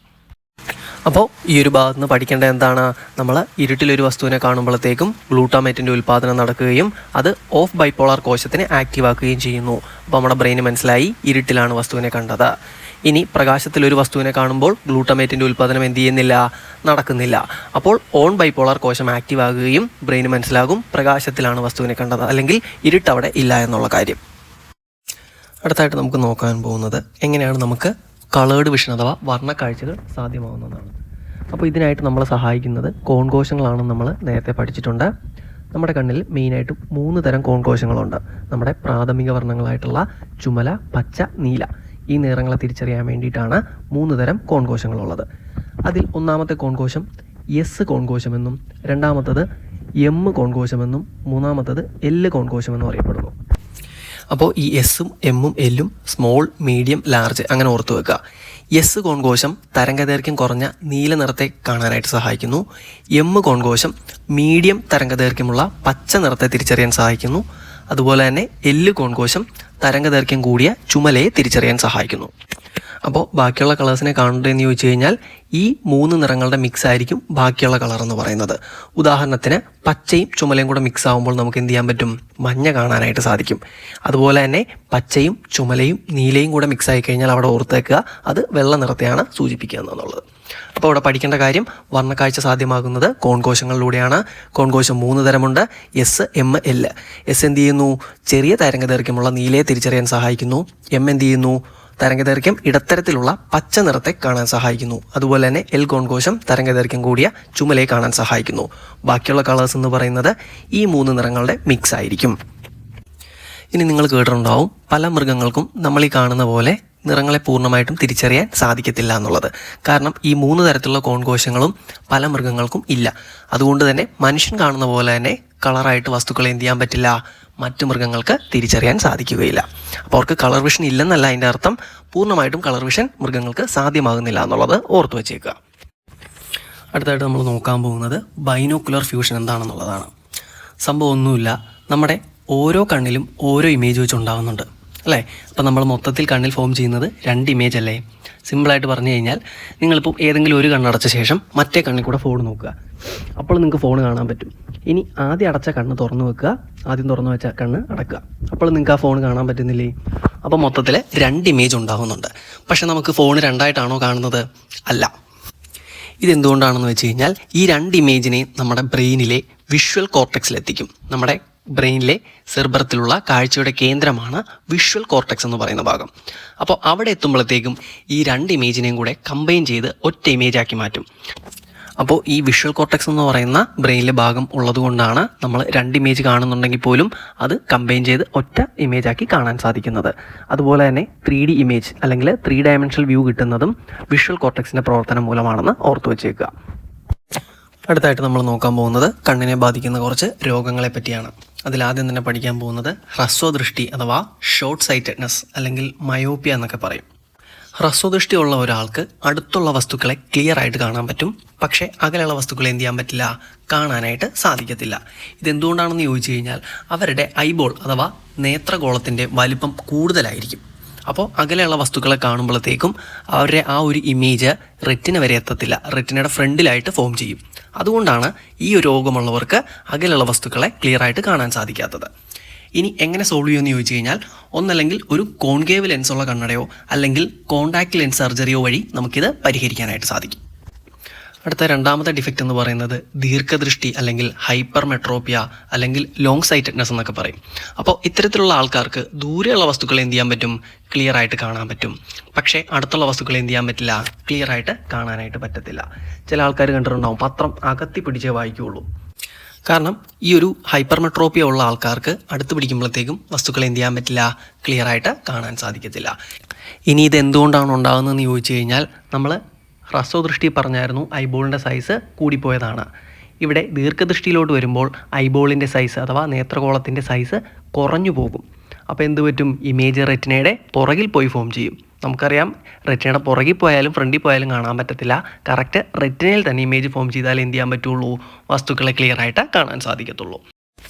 അപ്പോൾ ഈ ഒരു ഭാഗത്ത് നിന്ന് പഠിക്കേണ്ടത് എന്താണ്? നമ്മൾ ഇരുട്ടിലൊരു വസ്തുവിനെ കാണുമ്പോഴത്തേക്കും ഗ്ലൂട്ടാമേറ്റിൻ്റെ ഉൽപ്പാദനം നടക്കുകയും അത് ഓഫ് ബൈപ്പോളാർ കോശത്തിനെ ആക്റ്റീവ് ആക്കുകയും ചെയ്യുന്നു. അപ്പോൾ നമ്മുടെ ബ്രെയിന് മനസ്സിലായി ഇരുട്ടിലാണ് വസ്തുവിനെ കണ്ടത്. ഇനി പ്രകാശത്തിലൊരു വസ്തുവിനെ കാണുമ്പോൾ ഗ്ലൂട്ടാമേറ്റിൻ്റെ ഉൽപ്പാദനം എന്ത് ചെയ്യുന്നില്ല? നടക്കുന്നില്ല. അപ്പോൾ ഓൺ ബൈപ്പോളാർ കോശം ആക്റ്റീവ് ആകുകയും ബ്രെയിന് മനസ്സിലാകും പ്രകാശത്തിലാണ് വസ്തുവിനെ കണ്ടത്, അല്ലെങ്കിൽ ഇരുട്ട് അവിടെ ഇല്ല എന്നുള്ള കാര്യം. അടുത്തായിട്ട് നമുക്ക് നോക്കാൻ പോകുന്നത് എങ്ങനെയാണ് നമുക്ക് കളേർഡ് വിഷൻ അഥവാ വർണ്ണക്കാഴ്ചകൾ സാധ്യമാവുന്നതാണ്. അപ്പോൾ ഇതിനായിട്ട് നമ്മളെ സഹായിക്കുന്നത് കോൺ കോശങ്ങളാണെന്ന് നമ്മൾ നേരത്തെ പഠിച്ചിട്ടുണ്ട്. നമ്മുടെ കണ്ണിൽ മെയിനായിട്ടും 3 തരം കോൺ കോശങ്ങളുണ്ട്. നമ്മുടെ പ്രാഥമിക വർണ്ണങ്ങളായിട്ടുള്ള ചുമല, പച്ച, നീല, ഈ നിറങ്ങളെ തിരിച്ചറിയാൻ വേണ്ടിയിട്ടാണ് 3 തരം കോൺ കോശങ്ങളുള്ളത്. അതിൽ ഒന്നാമത്തെ കോൺ കോശം എസ് കോൺ കോശമെന്നും രണ്ടാമത്തത് എം കോൺ കോശമെന്നും മൂന്നാമത്തത് എൽ കോൺ കോശമെന്നും അറിയപ്പെടുന്നു. അപ്പോൾ ഈ എസ്സും എമ്മും എല്ലും സ്മോൾ, മീഡിയം, ലാർജ് അങ്ങനെ ഓർത്തു വെക്കുക. എസ് കോൺകോശം തരംഗദൈർഘ്യം കുറഞ്ഞ നീല നിറത്തെ കാണാനായിട്ട് സഹായിക്കുന്നു. എം കോൺകോശം മീഡിയം തരംഗദൈർഘ്യമുള്ള പച്ച നിറത്തെ തിരിച്ചറിയാൻ സഹായിക്കുന്നു. അതുപോലെ തന്നെ എല്ല് കോൺകോശം തരംഗദൈർഘ്യം കൂടിയ ചുമലയെ തിരിച്ചറിയാൻ സഹായിക്കുന്നു. അപ്പോൾ ബാക്കിയുള്ള കളേഴ്സിനെ കാണേണ്ടതെന്ന് ചോദിച്ചു കഴിഞ്ഞാൽ ഈ 3 നിറങ്ങളുടെ മിക്സ് ആയിരിക്കും ബാക്കിയുള്ള കളർ എന്ന് പറയുന്നത്. ഉദാഹരണത്തിന് പച്ചയും ചുമലയും കൂടെ മിക്സ് ആകുമ്പോൾ നമുക്ക് എന്ത് ചെയ്യാൻ പറ്റും? മഞ്ഞ കാണാനായിട്ട് സാധിക്കും. അതുപോലെ തന്നെ പച്ചയും ചുമലയും നീലയും കൂടെ മിക്സ് ആയി കഴിഞ്ഞാൽ അവിടെ ഓർത്തേക്കുക അത് വെള്ള നിറത്തെയാണ് സൂചിപ്പിക്കുക എന്നുള്ളത്. അപ്പോൾ അവിടെ പഠിക്കേണ്ട കാര്യം വർണ്ണക്കാഴ്ച സാധ്യമാകുന്നത് കോൺകോശങ്ങളിലൂടെയാണ്. കോൺകോശം 3 തരമുണ്ട്: എസ്, എം, എൽ. എസ് എന്ത് ചെയ്യുന്നു? ചെറിയ തരംഗദൈർഘ്യമുള്ള നീലയെ തിരിച്ചറിയാൻ സഹായിക്കുന്നു. എം എന്ത് ചെയ്യുന്നു? തരംഗദൈർഘ്യം ഇടത്തരത്തിലുള്ള പച്ച നിറത്തെ കാണാൻ സഹായിക്കുന്നു. അതുപോലെ തന്നെ എൽ കോൺകോശം തരംഗദൈർഘ്യം കൂടിയ ചുമലയെ കാണാൻ സഹായിക്കുന്നു. ബാക്കിയുള്ള കളേഴ്സ് എന്ന് പറയുന്നത് ഈ 3 നിറങ്ങളുടെ മിക്സ് ആയിരിക്കും. ഇനി നിങ്ങൾ കേട്ടിട്ടുണ്ടാവും പല മൃഗങ്ങൾക്കും നമ്മൾ ഈ കാണുന്ന പോലെ നിറങ്ങളെ പൂർണ്ണമായിട്ടും തിരിച്ചറിയാൻ സാധിക്കത്തില്ല എന്നുള്ളത്. കാരണം ഈ 3 തരത്തിലുള്ള കോൺകോശങ്ങളും പല മൃഗങ്ങൾക്കും ഇല്ല. അതുകൊണ്ട് തന്നെ മനുഷ്യൻ കാണുന്ന പോലെ തന്നെ കളറായിട്ട് വസ്തുക്കളെ എന്ത് ചെയ്യാൻ പറ്റില്ല? മറ്റു മൃഗങ്ങൾക്ക് തിരിച്ചറിയാൻ സാധിക്കുകയില്ല. അപ്പോൾ അവർക്ക് കളർ വിഷൻ ഇല്ലെന്നല്ല അതിൻ്റെ അർത്ഥം, പൂർണ്ണമായിട്ടും കളർ വിഷൻ മൃഗങ്ങൾക്ക് സാധ്യമാകുന്നില്ല എന്നുള്ളത് ഓർത്തു വച്ചേക്കുക. അടുത്തായിട്ട് നമ്മൾ നോക്കാൻ പോകുന്നത് ബൈനോക്കുലർ ഫ്യൂഷൻ എന്താണെന്നുള്ളതാണ്. സംഭവം ഒന്നുമില്ല, നമ്മുടെ ഓരോ കണ്ണിലും ഓരോ ഇമേജ് വെച്ച് ഉണ്ടാകുന്നുണ്ട് അല്ലേ. അപ്പോൾ നമ്മൾ മൊത്തത്തിൽ കണ്ണിൽ ഫോം ചെയ്യുന്നത് 2 ഇമേജ് അല്ലേ. സിമ്പിളായിട്ട് പറഞ്ഞു കഴിഞ്ഞാൽ നിങ്ങളിപ്പോൾ ഏതെങ്കിലും ഒരു കണ്ണടച്ച ശേഷം മറ്റേ കണ്ണിൽ കൂടെ ഫോൺ നോക്കുക, അപ്പോൾ നിങ്ങൾക്ക് ഫോൺ കാണാൻ പറ്റും. ഇനി ആദ്യം അടച്ച കണ്ണ് തുറന്നു വെക്കുക, ആദ്യം തുറന്നു വെച്ച കണ്ണ് അടക്കുക, അപ്പോൾ നിങ്ങൾക്ക് ആ ഫോൺ കാണാൻ പറ്റുന്നില്ലേ. അപ്പോൾ മൊത്തത്തിൽ 2 ഇമേജ് ഉണ്ടാകുന്നുണ്ട്. പക്ഷെ നമുക്ക് ഫോൺ 2ആയിട്ടാണോ കാണുന്നത്? അല്ല. ഇതെന്തുകൊണ്ടാണെന്ന് വെച്ച് കഴിഞ്ഞാൽ ഈ 2 ഇമേജിനെ നമ്മുടെ ബ്രെയിനിലെ വിഷ്വൽ കോർട്ടെക്സിലെത്തിക്കും. നമ്മുടെ ബ്രെയിനിലെ സെർബറത്തിലുള്ള കാഴ്ചയുടെ കേന്ദ്രമാണ് വിഷ്വൽ കോർട്ടെക്സ് എന്ന് പറയുന്ന ഭാഗം. അപ്പോൾ അവിടെ എത്തുമ്പോഴത്തേക്കും ഈ 2 ഇമേജിനെയും കൂടെ കമ്പൈൻ ചെയ്ത് ഒറ്റ ഇമേജാക്കി മാറ്റും. അപ്പോൾ ഈ വിഷ്വൽ കോർട്ടെക്സ് എന്ന് പറയുന്ന ബ്രെയിനിലെ ഭാഗം ഉള്ളതുകൊണ്ടാണ് നമ്മൾ 2 ഇമേജ് കാണുന്നുണ്ടെങ്കിൽ പോലും അത് കമ്പൈൻ ചെയ്ത് ഒറ്റ ഇമേജാക്കി കാണാൻ സാധിക്കുന്നത്. അതുപോലെ തന്നെ 3D ഇമേജ് അല്ലെങ്കിൽ 3 ഡയമെൻഷണൽ വ്യൂ കിട്ടുന്നതും വിഷ്വൽ കോർട്ടെക്സിൻ്റെ പ്രവർത്തനം മൂലമാണെന്ന് ഓർത്തു വെച്ചേക്കുക. അടുത്തായിട്ട് നമ്മൾ നോക്കാൻ പോകുന്നത് കണ്ണിനെ ബാധിക്കുന്ന കുറച്ച് രോഗങ്ങളെ പറ്റിയാണ്. അതിലാദ്യം തന്നെ പഠിക്കാൻ പോകുന്നത് ഹ്രസ്വദൃഷ്ടി അഥവാ ഷോർട്ട് സൈറ്റഡ്നെസ് അല്ലെങ്കിൽ മയോപ്പിയ എന്നൊക്കെ പറയും. ഹ്രസ്വദൃഷ്ടി ഉള്ള ഒരാൾക്ക് അടുത്തുള്ള വസ്തുക്കളെ ക്ലിയർ ആയിട്ട് കാണാൻ പറ്റും, പക്ഷേ അകലെയുള്ള വസ്തുക്കളെ എന്ത് ചെയ്യാൻ പറ്റില്ല, കാണാനായിട്ട് സാധിക്കത്തില്ല. ഇതെന്തുകൊണ്ടാണെന്ന് ചോദിച്ചു കഴിഞ്ഞാൽ അവരുടെ ഐബോൾ അഥവാ നേത്രഗോളത്തിൻ്റെ വലിപ്പം കൂടുതലായിരിക്കും. അപ്പോൾ അകലെയുള്ള വസ്തുക്കളെ കാണുമ്പോഴത്തേക്കും അവരുടെ ആ ഒരു ഇമേജ് റെറ്റിന വരെ എത്തത്തില്ല, റെറ്റിനയുടെ ഫ്രണ്ടിലായിട്ട് ഫോം ചെയ്യും. അതുകൊണ്ടാണ് ഈ ഒരു രോഗമുള്ളവർക്ക് അകലെയുള്ള വസ്തുക്കളെ ക്ലിയർ ആയിട്ട് കാണാൻ സാധിക്കാത്തത്. ഇനി എങ്ങനെ സോൾവ് ചെയ്യുമെന്ന് ചോദിച്ചു കഴിഞ്ഞാൽ ഒന്നല്ലെങ്കിൽ ഒരു കോൺകേവ് ലെൻസുള്ള കണ്ണടയോ അല്ലെങ്കിൽ കോണ്ടാക്ട് ലെൻസ് സർജറിയോ വഴി നമുക്കിത് പരിഹരിക്കാനായിട്ട് സാധിക്കും. അടുത്ത രണ്ടാമത്തെ ഡിഫക്റ്റ് എന്ന് പറയുന്നത് ദീർഘദൃഷ്ടി അല്ലെങ്കിൽ ഹൈപ്പർ മെട്രോപ്പിയ അല്ലെങ്കിൽ ലോങ് സൈറ്റഡ്നെസ് എന്നൊക്കെ പറയും. അപ്പോൾ ഇത്തരത്തിലുള്ള ആൾക്കാർക്ക് ദൂരെയുള്ള വസ്തുക്കളെ എന്ത് ചെയ്യാൻ പറ്റും, ക്ലിയർ ആയിട്ട് കാണാൻ പറ്റും. പക്ഷേ അടുത്തുള്ള വസ്തുക്കളെ എന്ത് ചെയ്യാൻ പറ്റില്ല, ക്ലിയർ ആയിട്ട് കാണാനായിട്ട് പറ്റത്തില്ല. ചില ആൾക്കാർ കണ്ടിട്ടുണ്ടാവും പത്രം അകത്തി പിടിച്ചേ വായിക്കുകയുള്ളൂ. കാരണം ഈ ഒരു ഹൈപ്പർ മെട്രോപ്പിയ ഉള്ള ആൾക്കാർക്ക് അടുത്ത് പിടിക്കുമ്പോഴത്തേക്കും വസ്തുക്കളെ എന്ത് ചെയ്യാൻ പറ്റില്ല, ക്ലിയർ ആയിട്ട് കാണാൻ സാധിക്കത്തില്ല. ഇനി ഇത് എന്തുകൊണ്ടാണ് ഉണ്ടാകുന്നതെന്ന് ചോദിച്ചു കഴിഞ്ഞാൽ നമ്മൾ ഹ്രസ്വദൃഷ്ടി പറഞ്ഞായിരുന്നു ഐബോളിൻ്റെ സൈസ് കൂടിപ്പോയതാണ്. ഇവിടെ ദീർഘദൃഷ്ടിയിലോട്ട് വരുമ്പോൾ ഐബോളിൻ്റെ സൈസ് അഥവാ നേത്രഗോളത്തിൻ്റെ സൈസ് കുറഞ്ഞു പോകും. അപ്പോൾ എന്ത് പറ്റും, ഇമേജ് റെറ്റിനയുടെ പുറകിൽ പോയി ഫോം ചെയ്യും. നമുക്കറിയാം റെറ്റിനയുടെ പുറകിൽ പോയാലും ഫ്രണ്ടിൽ പോയാലും കാണാൻ പറ്റത്തില്ല. കറക്റ്റ് റെറ്റിനയിൽ തന്നെ ഇമേജ് ഫോം ചെയ്താൽ എന്ത് ചെയ്യാൻ പറ്റുള്ളൂ, വസ്തുക്കളെ ക്ലിയർ ആയിട്ട് കാണാൻ സാധിക്കത്തുള്ളൂ.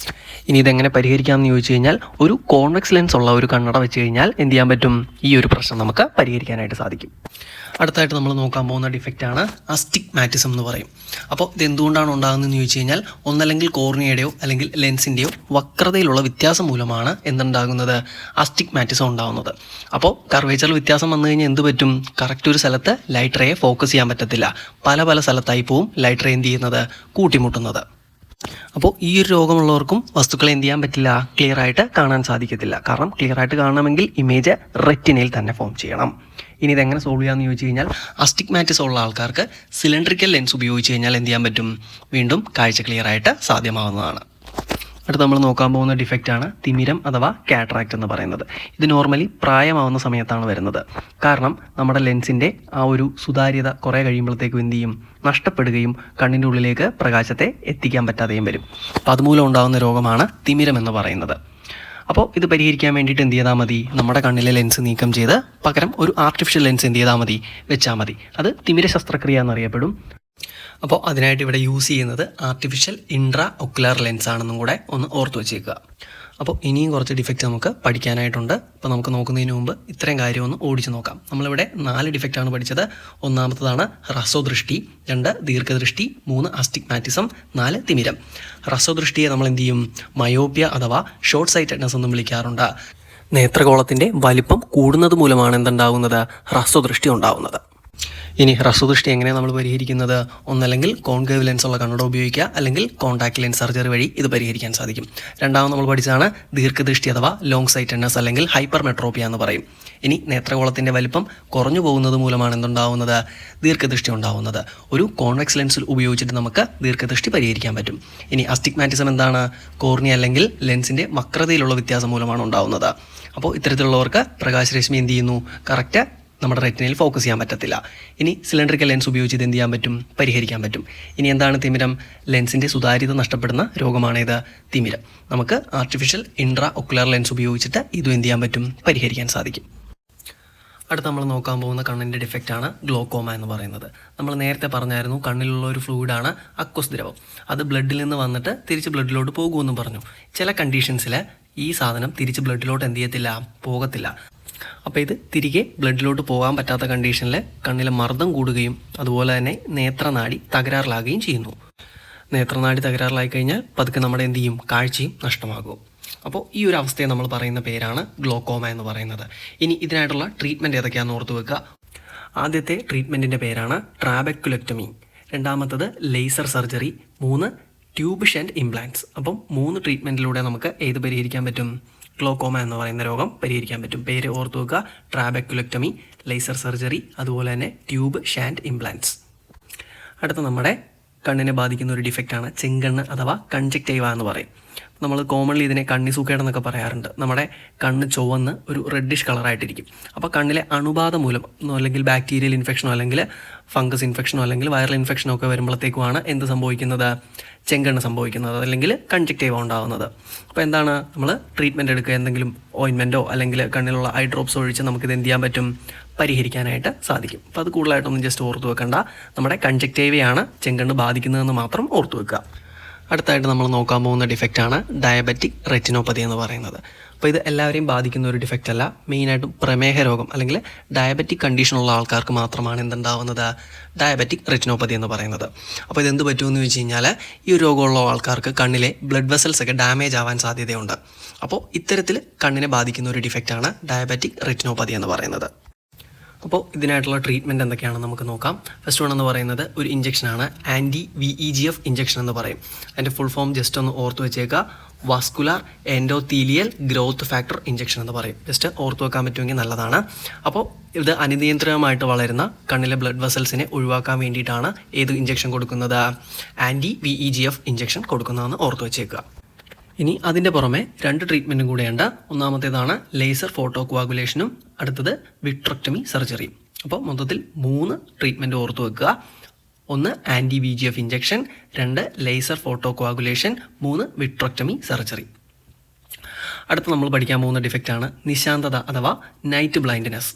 ഇനി ഇതെങ്ങനെ പരിഹരിക്കാമെന്ന് ചോദിച്ചു കഴിഞ്ഞാൽ ഒരു കോൺവെക്സ് ലെൻസ് ഉള്ള ഒരു കണ്ണട വെച്ച് കഴിഞ്ഞാൽ എന്ത് ചെയ്യാൻ പറ്റും, ഈ ഒരു പ്രശ്നം നമുക്ക് പരിഹരിക്കാനായിട്ട് സാധിക്കും. അടുത്തായിട്ട് നമ്മൾ നോക്കാൻ പോകുന്ന ഡിഫക്റ്റാണ് അസ്റ്റിഗ്മാറ്റിസം എന്ന് പറയും. അപ്പോൾ ഇത് എന്തുകൊണ്ടാണ് ഉണ്ടാകുന്നതെന്ന് ചോദിച്ചു കഴിഞ്ഞാൽ ഒന്നല്ലെങ്കിൽ കോർണിയയുടെയോ അല്ലെങ്കിൽ ലെൻസിൻ്റെയോ വക്രതയിലുള്ള വ്യത്യാസം മൂലമാണ് എന്തുണ്ടാകുന്നത്, അസ്റ്റിഗ്മാറ്റിസം ഉണ്ടാകുന്നത്. അപ്പോൾ കർവേച്ചറിൽ വ്യത്യാസം വന്നു കഴിഞ്ഞാൽ എന്ത് പറ്റും, കറക്റ്റ് ഒരു സ്ഥലത്ത് ലൈറ്റ് റേയെ ഫോക്കസ് ചെയ്യാൻ പറ്റത്തില്ല. പല സ്ഥലത്തായി പോവും ലൈറ്റ് റേ എന്ത് ചെയ്യുന്നത്, കൂട്ടിമുട്ടുന്നത്. അപ്പോൾ ഈ ഒരു രോഗമുള്ളവർക്കും വസ്തുക്കളെ എന്ത് ചെയ്യാൻ പറ്റില്ല, ക്ലിയർ ആയിട്ട് കാണാൻ സാധിക്കത്തില്ല. കാരണം ക്ലിയർ ആയിട്ട് കാണണമെങ്കിൽ ഇമേജ് റെറ്റിനയിൽ തന്നെ ഫോം ചെയ്യണം. ഇനി ഇതെങ്ങനെ സോൾവ് ചെയ്യാമെന്ന് ചോദിച്ചു കഴിഞ്ഞാൽ അസ്റ്റിഗ്മാറ്റിസം ഉള്ള ആൾക്കാർക്ക് സിലിണ്ടറിക്കൽ ലെൻസ് ഉപയോഗിച്ച് കഴിഞ്ഞാൽ എന്ത് ചെയ്യാൻ പറ്റും, വീണ്ടും കാഴ്ച ക്ലിയർ ആയിട്ട് സാധ്യമാവുന്നതാണ്. അടുത്ത് നമ്മൾ നോക്കാൻ പോകുന്ന ഡിഫക്റ്റാണ് തിമിരം അഥവാ കാറ്ററാക്ട് എന്ന് പറയുന്നത്. ഇത് നോർമലി പ്രായമാവുന്ന സമയത്താണ് വരുന്നത്. കാരണം നമ്മുടെ ലെൻസിൻ്റെ ആ ഒരു സുതാര്യത കുറേ കഴിയുമ്പോഴത്തേക്കും എന്ത് ചെയ്യും, നഷ്ടപ്പെടുകയും കണ്ണിൻ്റെ ഉള്ളിലേക്ക് പ്രകാശത്തെ എത്തിക്കാൻ പറ്റാതെയും വരും. അപ്പോൾ അതുമൂലം ഉണ്ടാകുന്ന രോഗമാണ് തിമിരം എന്ന് പറയുന്നത്. അപ്പോൾ ഇത് പരിഹരിക്കാൻ വേണ്ടിയിട്ട് എന്ത് ചെയ്താൽ മതി, നമ്മുടെ കണ്ണിലെ ലെൻസ് നീക്കം ചെയ്ത് പകരം ഒരു ആർട്ടിഫിഷ്യൽ ലെൻസ് എന്ത് ചെയ്താൽ മതി, വെച്ചാൽ മതി. അത് തിമിര ശസ്ത്രക്രിയ എന്നറിയപ്പെടും. അപ്പോൾ അതിനായിട്ട് ഇവിടെ യൂസ് ചെയ്യുന്നത് ആർട്ടിഫിഷ്യൽ ഇൻട്രാ ഒക്കുലർ ലെൻസ് ആണെന്നും കൂടെ ഒന്ന് ഓർത്ത് വെച്ചേക്കുക. അപ്പോൾ ഇനിയും കുറച്ച് ഡിഫക്റ്റ് നമുക്ക് പഠിക്കാനായിട്ടുണ്ട്. അപ്പോൾ നമുക്ക് നോക്കുന്നതിന് മുമ്പ് ഇത്രയും കാര്യം ഒന്ന് ഓടിച്ച് നോക്കാം. നമ്മളിവിടെ 4 ഡിഫക്റ്റാണ് പഠിച്ചത്. ഒന്നാമത്തതാണ് ഹ്രസ്വദൃഷ്ടി, 2 ദീർഘദൃഷ്ടി, 3 അസ്റ്റിഗ്മാറ്റിസം, 4 തിമിരം. ഹ്രസ്വദൃഷ്ടിയെ നമ്മൾ എന്ത് ചെയ്യും, മയോപ്പിയ അഥവാ ഷോർട്ട് സൈറ്റഡ്നെസ് എന്നും വിളിക്കാറുണ്ട്. നേത്രഗോളത്തിൻ്റെ വലിപ്പം കൂടുന്നത് മൂലമാണ് എന്തുണ്ടാകുന്നത്, ഹ്രസ്വദൃഷ്ടി ഉണ്ടാകുന്നത്. ഇനി ഹ്രസ്വദൃഷ്ടി എങ്ങനെയാണ് നമ്മൾ പരിഹരിക്കുന്നത്, ഒന്നല്ലെങ്കിൽ കോൺകേവ് ലെൻസ് ഉള്ള കണ്ണട ഉപയോഗിക്കുക, അല്ലെങ്കിൽ കോണ്ടാക്ട് ലെൻസ് സർജറി വഴി ഇത് പരിഹരിക്കാൻ സാധിക്കും. രണ്ടാമത് നമ്മൾ പഠിച്ചതാണ് ദീർഘദൃഷ്ടി അഥവാ ലോങ് സൈറ്റഡ്നെസ് അല്ലെങ്കിൽ ഹൈപ്പർ മെട്രോപ്പിയ എന്ന് പറയും. ഇനി നേത്രഗോളത്തിൻ്റെ വലിപ്പം കുറഞ്ഞു പോകുന്നത് മൂലമാണ് എന്തുണ്ടാവുന്നത്, ദീർഘദൃഷ്ടി ഉണ്ടാവുന്നത്. ഒരു കോൺവെക്സ് ലെൻസ് ഉപയോഗിച്ചിട്ട് നമുക്ക് ദീർഘദൃഷ്ടി പരിഹരിക്കാൻ പറ്റും. ഇനി അസ്റ്റിഗ്മാറ്റിസം എന്താണ്, കോർണിയ അല്ലെങ്കിൽ ലെൻസിൻ്റെ വക്രതയിലുള്ള വ്യത്യാസം മൂലമാണ് ഉണ്ടാവുന്നത്. അപ്പോൾ ഇത്തരത്തിലുള്ളവർക്ക് പ്രകാശരശ്മി എന്ത് ചെയ്യുന്നു, കറക്റ്റ് നമ്മുടെ റെറ്റിനയിൽ ഫോക്കസ് ചെയ്യാൻ പറ്റത്തില്ല. ഇനി സിലിണ്ടറിക്കൽ ലെൻസ് ഉപയോഗിച്ച് ഇത് എന്ത് ചെയ്യാൻ പറ്റും, പരിഹരിക്കാൻ പറ്റും. ഇനി എന്താണ് തിമിരം, ലെൻസിൻ്റെ സുതാര്യത നഷ്ടപ്പെടുന്ന രോഗമാണേത്, തിമിരം. നമുക്ക് ആർട്ടിഫിഷ്യൽ ഇൻട്രാ ഒക്കുലർ ലെൻസ് ഉപയോഗിച്ചിട്ട് ഇതും എന്ത് ചെയ്യാൻ പറ്റും, പരിഹരിക്കാൻ സാധിക്കും. അടുത്ത് നമ്മൾ നോക്കാൻ പോകുന്ന കണ്ണിൻ്റെ ഡിഫക്റ്റാണ് ഗ്ലോക്കോമ എന്ന് പറയുന്നത്. നമ്മൾ നേരത്തെ പറഞ്ഞായിരുന്നു കണ്ണിലുള്ള ഒരു ഫ്ലൂയിഡാണ് അക്വസ് ദ്രവം. അത് ബ്ലഡിൽ നിന്ന് വന്നിട്ട് തിരിച്ച് ബ്ലഡിലോട്ട് പോകുമെന്ന് പറഞ്ഞു. ചില കണ്ടീഷൻസിൽ ഈ സാധനം തിരിച്ച് ബ്ലഡിലോട്ട് എന്ത് ചെയ്യത്തില്ല, പോകത്തില്ല. അപ്പോൾ ഇത് തിരികെ ബ്ലഡിലോട്ട് പോകാൻ പറ്റാത്ത കണ്ടീഷനിൽ കണ്ണിലെ മർദ്ദം കൂടുകയും അതുപോലെ തന്നെ നേത്രനാടി തകരാറിലാകുകയും ചെയ്യുന്നു. നേത്രനാടി തകരാറിലായി കഴിഞ്ഞാൽ പതുക്കെ നമ്മുടെ എന്ത് ചെയ്യും, കാഴ്ചയും നഷ്ടമാകും. അപ്പോൾ ഈ ഒരു അവസ്ഥയെ നമ്മൾ പറയുന്ന പേരാണ് ഗ്ലോക്കോമ എന്ന് പറയുന്നത്. ഇനി ഇതിനായിട്ടുള്ള ട്രീറ്റ്മെൻറ്റ് ഏതൊക്കെയാണെന്ന് ഓർത്ത് വെക്കുക. ആദ്യത്തെ ട്രീറ്റ്മെൻറ്റിൻ്റെ പേരാണ് ട്രാബെക്കുലെക്ടമി, രണ്ടാമത്തത് laser surgery, 3 tube shunt implants. അപ്പം 3 ട്രീറ്റ്മെൻറ്റിലൂടെ നമുക്ക് ഏത് പരിഹരിക്കാൻ പറ്റും, ഗ്ലോക്കോമ എന്ന് പറയുന്ന രോഗം പരിഹരിക്കാൻ പറ്റും. പേര് ഓർത്ത് വെക്കുക, ട്രാബെക്കുലെക്ടമി, ലേസർ സർജറി, അതുപോലെ തന്നെ ട്യൂബ് ഷാൻഡ് ഇംപ്ലാന്റ്സ്. അടുത്ത നമ്മുടെ കണ്ണിനെ ബാധിക്കുന്ന ഒരു ഡിഫക്റ്റാണ് ചെങ്കണ്ണ് അഥവാ കൺജക്റ്റൈവ എന്ന് പറയും. നമ്മൾ കോമൺലി ഇതിനെ കണ്ണിസൂക്കേടെന്നൊക്കെ പറയാറുണ്ട്. നമ്മുടെ കണ്ണ് ചുവന്ന് ഒരു റെഡിഷ് കളറായിട്ടിരിക്കും. അപ്പോൾ കണ്ണിലെ അണുബാധ മൂലം അല്ലെങ്കിൽ ബാക്ടീരിയൽ ഇൻഫെക്ഷനോ അല്ലെങ്കിൽ ഫംഗസ് ഇൻഫെക്ഷനോ അല്ലെങ്കിൽ വൈറൽ ഇൻഫെക്ഷനോ ഒക്കെ വരുമ്പോഴത്തേക്കുമാണ് എന്ത് സംഭവിക്കുന്നത്, ചെങ്കണ്ണ് സംഭവിക്കുന്നത് അല്ലെങ്കിൽ കൺജക്റ്റൈവ ഉണ്ടാകുന്നത്. അപ്പോൾ എന്താണ് നമ്മൾ ട്രീറ്റ്മെൻറ്റ് എടുക്കുക, എന്തെങ്കിലും ഓയിൻമെൻറ്റോ അല്ലെങ്കിൽ കണ്ണിലുള്ള ഐ ഡ്രോപ്സോ ഒഴിച്ച് നമുക്കിത് എന്ത് ചെയ്യാൻ പറ്റും, പരിഹരിക്കാനായിട്ട് സാധിക്കും. അപ്പോൾ അത് കൂടുതലായിട്ടൊന്നും ജസ്റ്റ് ഓർത്ത് വെക്കണ്ട, നമ്മുടെ കൺജക്റ്റൈവയാണ് ചെങ്കണ്ണ് ബാധിക്കുന്നതെന്ന് മാത്രം ഓർത്ത് വെക്കുക. അടുത്തായിട്ട് നമ്മൾ നോക്കാൻ പോകുന്ന ഡിഫക്റ്റാണ് ഡയബറ്റിക് റെറ്റിനോപ്പതി എന്ന് പറയുന്നത്. അപ്പോൾ ഇത് എല്ലാവരെയും ബാധിക്കുന്ന ഒരു ഡിഫക്റ്റ് അല്ല. മെയിനായിട്ടും പ്രമേഹ രോഗം അല്ലെങ്കിൽ ഡയബറ്റിക് കണ്ടീഷനുള്ള ആൾക്കാർക്ക് മാത്രമാണ് എന്തുണ്ടാവുന്നത്, ഡയബറ്റിക് റെറ്റിനോപ്പതി എന്ന് പറയുന്നത്. അപ്പോൾ ഇതെന്ത് പറ്റുമെന്ന് ചോദിച്ചു കഴിഞ്ഞാൽ ഈ ഒരു രോഗമുള്ള ആൾക്കാർക്ക് കണ്ണിലെ ബ്ലഡ് വെസൽസ് ഒക്കെ ഡാമേജ് ആവാൻ സാധ്യതയുണ്ട്. അപ്പോൾ ഇത്തരത്തിൽ കണ്ണിനെ ബാധിക്കുന്ന ഒരു ഡിഫക്റ്റാണ് ഡയബറ്റിക് റെറ്റിനോപ്പതി എന്ന് പറയുന്നത്. അപ്പോൾ ഇതിനായിട്ടുള്ള ട്രീറ്റ്മെൻറ്റ് എന്തൊക്കെയാണെന്ന് നമുക്ക് നോക്കാം. ഫസ്റ്റ് വൺ എന്ന് പറയുന്നത് ഒരു ഇഞ്ചക്ഷനാണ്, ആൻറ്റി-VEGF ഇഞ്ചക്ഷൻ എന്ന് പറയും. അതിൻ്റെ ഫുൾ ഫോം ജസ്റ്റ് ഒന്ന് ഓർത്ത് വെച്ചേക്കുക, vascular endothelial growth factor injection എന്ന് പറയും. ജസ്റ്റ് ഓർത്ത് വെക്കാൻ പറ്റുമെങ്കിൽ നല്ലതാണ്. അപ്പോൾ ഇത് അനിയന്ത്രിതമായിട്ട് വളരുന്ന കണ്ണിലെ ബ്ലഡ് വെസൽസിനെ ഒഴിവാക്കാൻ വേണ്ടിയിട്ടാണ് ഏത് ഇഞ്ചക്ഷൻ കൊടുക്കുന്നത്, ആൻറ്റി-VEGF ഇഞ്ചക്ഷൻ കൊടുക്കുന്നതെന്ന് ഓർത്ത് വെച്ചേക്കുക. ഇനി അതിൻ്റെ പുറമെ 2 ട്രീറ്റ്മെൻറ്റും കൂടെയുണ്ട്. ഒന്നാമത്തേതാണ് ലേസർ ഫോട്ടോ കോആഗുലേഷനും അടുത്തത് വിട്രക്ടമി സർജറിയും. അപ്പോൾ മൊത്തത്തിൽ 3 ട്രീറ്റ്മെൻറ്റ് ഓർത്ത് വെക്കുക. 1 ആൻറ്റി-VEGF injection, 2 laser photo coagulation, 3 vitrectomy surgery. അടുത്ത് നമ്മൾ പഠിക്കാൻ പോകുന്ന ഡിഫക്റ്റാണ് നിശാന്തത അഥവാ നൈറ്റ് ബ്ലൈൻഡ്നെസ്.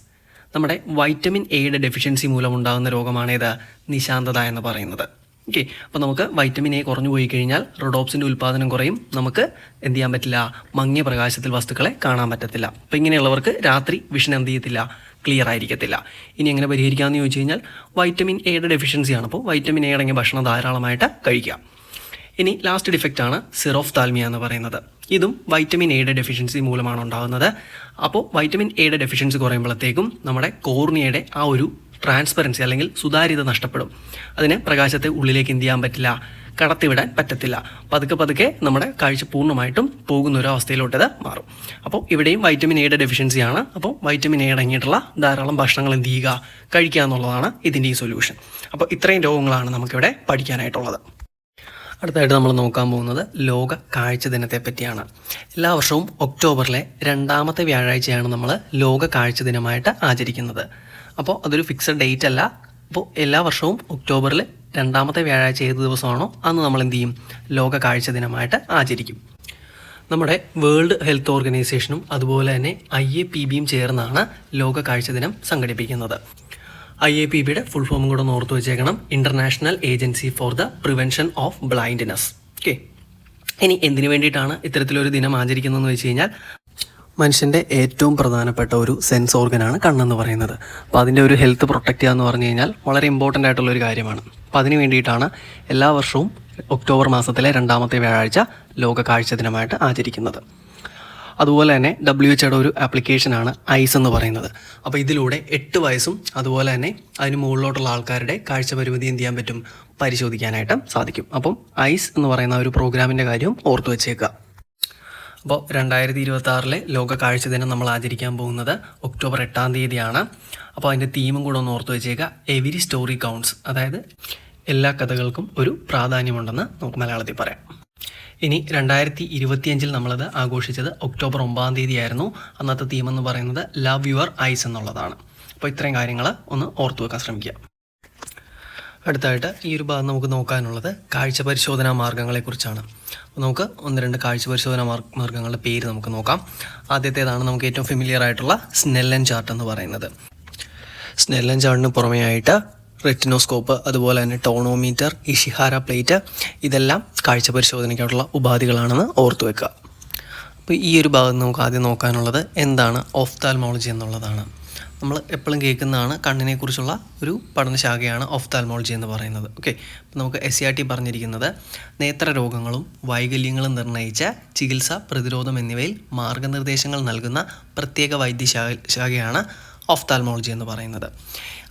നമ്മുടെ വൈറ്റമിൻ എയുടെ ഡെഫിഷ്യൻസി മൂലമുണ്ടാകുന്ന രോഗമാണേത്, നിശാന്തത എന്ന് പറയുന്നത്. ഓക്കെ, അപ്പോൾ നമുക്ക് വൈറ്റമിൻ എ കുറഞ്ഞു പോയി കഴിഞ്ഞാൽ റൊഡോപ്സിൻ്റെ ഉൽപ്പാദനം കുറയും, നമുക്ക് എന്ത് ചെയ്യാൻ പറ്റില്ല, മങ്ങിയ പ്രകാശത്തിൽ വസ്തുക്കളെ കാണാൻ പറ്റത്തില്ല. അപ്പോൾ ഇങ്ങനെയുള്ളവർക്ക് രാത്രി വിഷൻ എന്ത് ചെയ്യത്തില്ല, ക്ലിയർ ആയിരിക്കത്തില്ല. ഇനി എങ്ങനെ പരിഹരിക്കാമെന്ന് ചോദിച്ചു കഴിഞ്ഞാൽ വൈറ്റമിൻ എയുടെ ഡെഫിഷ്യൻസിയാണ്. അപ്പോൾ വൈറ്റമിൻ എ അടങ്ങിയ ഭക്ഷണം ധാരാളമായിട്ട് കഴിക്കുക. ഇനി ലാസ്റ്റ് ഡിഫക്റ്റാണ് സിറോഫ്താൽമിയ എന്ന് പറയുന്നത്. ഇതും വൈറ്റമിൻ എയുടെ ഡെഫിഷ്യൻസി മൂലമാണ് ഉണ്ടാകുന്നത്. അപ്പോൾ വൈറ്റമിൻ എയുടെ ഡെഫിഷ്യൻസി കുറയുമ്പോഴത്തേക്കും നമ്മുടെ കോർണിയയുടെ ആ ഒരു ട്രാൻസ്പെറൻസി അല്ലെങ്കിൽ സുതാര്യത നഷ്ടപ്പെടും. അതിന് പ്രകാശത്തെ ഉള്ളിലേക്ക് എന്ത് ചെയ്യാൻ പറ്റില്ല, കടത്തിവിടാൻ പറ്റത്തില്ല. പതുക്കെ നമ്മുടെ കാഴ്ച പൂർണ്ണമായിട്ടും പോകുന്ന ഒരു അവസ്ഥയിലോട്ട് ഇത് മാറും. അപ്പോൾ ഇവിടെയും വൈറ്റമിൻ എയുടെ ഡെഫിഷ്യൻസിയാണ്. അപ്പോൾ വൈറ്റമിൻ എ അടങ്ങിയിട്ടുള്ള ധാരാളം ഭക്ഷണങ്ങൾ എന്ത് ചെയ്യുക, കഴിക്കുക എന്നുള്ളതാണ് ഇതിൻ്റെ ഈ സൊല്യൂഷൻ. അപ്പോൾ ഇത്രയും രോഗങ്ങളാണ് നമുക്കിവിടെ പഠിക്കാനായിട്ടുള്ളത്. അടുത്തായിട്ട് നമ്മൾ നോക്കാൻ പോകുന്നത് ലോക കാഴ്ച ദിനത്തെ പറ്റിയാണ്. എല്ലാ വർഷവും ഒക്ടോബറിലെ 2ാമത്തെ വ്യാഴാഴ്ചയാണ് നമ്മൾ ലോക കാഴ്ച ദിനമായിട്ട് ആചരിക്കുന്നത്. അപ്പോൾ അതൊരു ഫിക്സഡ് ഡേറ്റ് അല്ല. അപ്പോൾ എല്ലാ വർഷവും ഒക്ടോബറിൽ 2ാമത്തെ വ്യാഴാഴ്ച ഏത് ദിവസമാണോ അന്ന് നമ്മൾ എന്ത് ചെയ്യും, ലോക കാഴ്ച ദിനമായിട്ട് ആചരിക്കും. നമ്മുടെ വേൾഡ് ഹെൽത്ത് ഓർഗനൈസേഷനും അതുപോലെ തന്നെ IAPBയും ചേർന്നാണ് ലോക കാഴ്ച ദിനം സംഘടിപ്പിക്കുന്നത്. IAPBയുടെ ഫുൾ ഫോമും കൂടെ ഒന്ന് ഓർത്ത് വെച്ചേക്കണം, international agency for the prevention of blindness. Okay, ഇനി എന്തിനു വേണ്ടിയിട്ടാണ് ഇത്തരത്തിലൊരു ദിനം ആചരിക്കുന്നതെന്ന് വെച്ച് കഴിഞ്ഞാൽ മനുഷ്യൻ്റെ ഏറ്റവും പ്രധാനപ്പെട്ട ഒരു സെൻസ് ഓർഗനാണ് കണ്ണെന്ന് പറയുന്നത്. അപ്പോൾ അതിൻ്റെ ഒരു ഹെൽത്ത് പ്രൊട്ടക്റ്റ് ചെയ്യുക എന്ന് പറഞ്ഞു കഴിഞ്ഞാൽ വളരെ ഇമ്പോർട്ടൻ്റ് ആയിട്ടുള്ളൊരു കാര്യമാണ്. അപ്പോൾ അതിന് വേണ്ടിയിട്ടാണ് എല്ലാ വർഷവും ഒക്ടോബർ മാസത്തിലെ 2ാമത്തെ വ്യാഴാഴ്ച ലോക കാഴ്ച ദിനമായിട്ട് ആചരിക്കുന്നത്. അതുപോലെ തന്നെ WHO ഒരു ആപ്ലിക്കേഷനാണ് ഐസ് എന്ന് പറയുന്നത്. അപ്പോൾ ഇതിലൂടെ 8 വയസ്സും അതുപോലെ തന്നെ അതിന് മുകളിലോട്ടുള്ള ആൾക്കാരുടെ കാഴ്ച പരിമിതി എന്ത് ചെയ്യാൻ പറ്റും, പരിശോധിക്കാനായിട്ട് സാധിക്കും. അപ്പം ഐസ് എന്ന് പറയുന്ന ഒരു പ്രോഗ്രാമിൻ്റെ കാര്യം ഓർത്തു വെച്ചേക്കുക. അപ്പോൾ 2026 ലോക കാഴ്ച ദിനം നമ്മൾ ആചരിക്കാൻ പോകുന്നത് ഒക്ടോബർ 8-ാം തീയതിയാണ്. അപ്പോൾ അതിൻ്റെ തീമും കൂടെ ഒന്ന് ഓർത്ത് വെച്ചേക്കുക, എവരി സ്റ്റോറി കൗണ്ട്സ്. അതായത് എല്ലാ കഥകൾക്കും ഒരു പ്രാധാന്യമുണ്ടെന്ന് നമുക്ക് മലയാളത്തിൽ പറയാം. ഇനി 2025 നമ്മളത് ആഘോഷിച്ചത് ഒക്ടോബർ 9-ാം തീയതി ആയിരുന്നു. അന്നത്തെ തീം എന്ന് പറയുന്നത് ലവ് യുവർ ഐസ് എന്നുള്ളതാണ്. അപ്പോൾ ഇത്രയും കാര്യങ്ങൾ ഒന്ന് ഓർത്തു വെക്കാൻ ശ്രമിക്കുക. അടുത്തായിട്ട് ഈ ഒരു ഭാഗം നമുക്ക് നോക്കാനുള്ളത് കാഴ്ച പരിശോധനാ മാർഗ്ഗങ്ങളെക്കുറിച്ചാണ്. അപ്പോൾ നമുക്ക് 1-2 കാഴ്ച പരിശോധനാ മാർഗ്ഗങ്ങളുടെ പേര് നമുക്ക് നോക്കാം. ആദ്യത്തേതാണ് നമുക്ക് ഏറ്റവും ഫെമിലിയർ ആയിട്ടുള്ള സ്നെല്ലൻ ചാർട്ട് എന്ന് പറയുന്നത്. സ്നെല്ലൻ ചാർട്ടിന് പുറമെയായിട്ട് റെറ്റിനോസ്കോപ്പ്, അതുപോലെ തന്നെ ടോണോമീറ്റർ, ഇഷിഹാര പ്ലേറ്റ്, ഇതെല്ലാം കാഴ്ച പരിശോധനയ്ക്കായിട്ടുള്ള ഉപാധികളാണെന്ന് ഓർത്തു വെക്കുക. അപ്പോൾ ഈ ഒരു ഭാഗത്ത് നമുക്ക് ആദ്യം നോക്കാനുള്ളത് എന്താണ് ഓഫ്താൽമോളജി എന്നുള്ളതാണ്. നമ്മൾ എപ്പോഴും കേൾക്കുന്നതാണ്, കണ്ണിനെക്കുറിച്ചുള്ള ഒരു പഠനശാഖയാണ് ഓഫ്താൽമോളജി എന്ന് പറയുന്നത്. ഓക്കെ, അപ്പോൾ നമുക്ക് SCRT പറഞ്ഞിരിക്കുന്നത് നേത്രരോഗങ്ങളും വൈകല്യങ്ങളും നിർണ്ണയിച്ച ചികിത്സ, പ്രതിരോധം എന്നിവയിൽ മാർഗനിർദ്ദേശങ്ങൾ നൽകുന്ന പ്രത്യേക വൈദ്യശാഖയാണ് ഓഫ്താൽമോളജി എന്ന് പറയുന്നത്.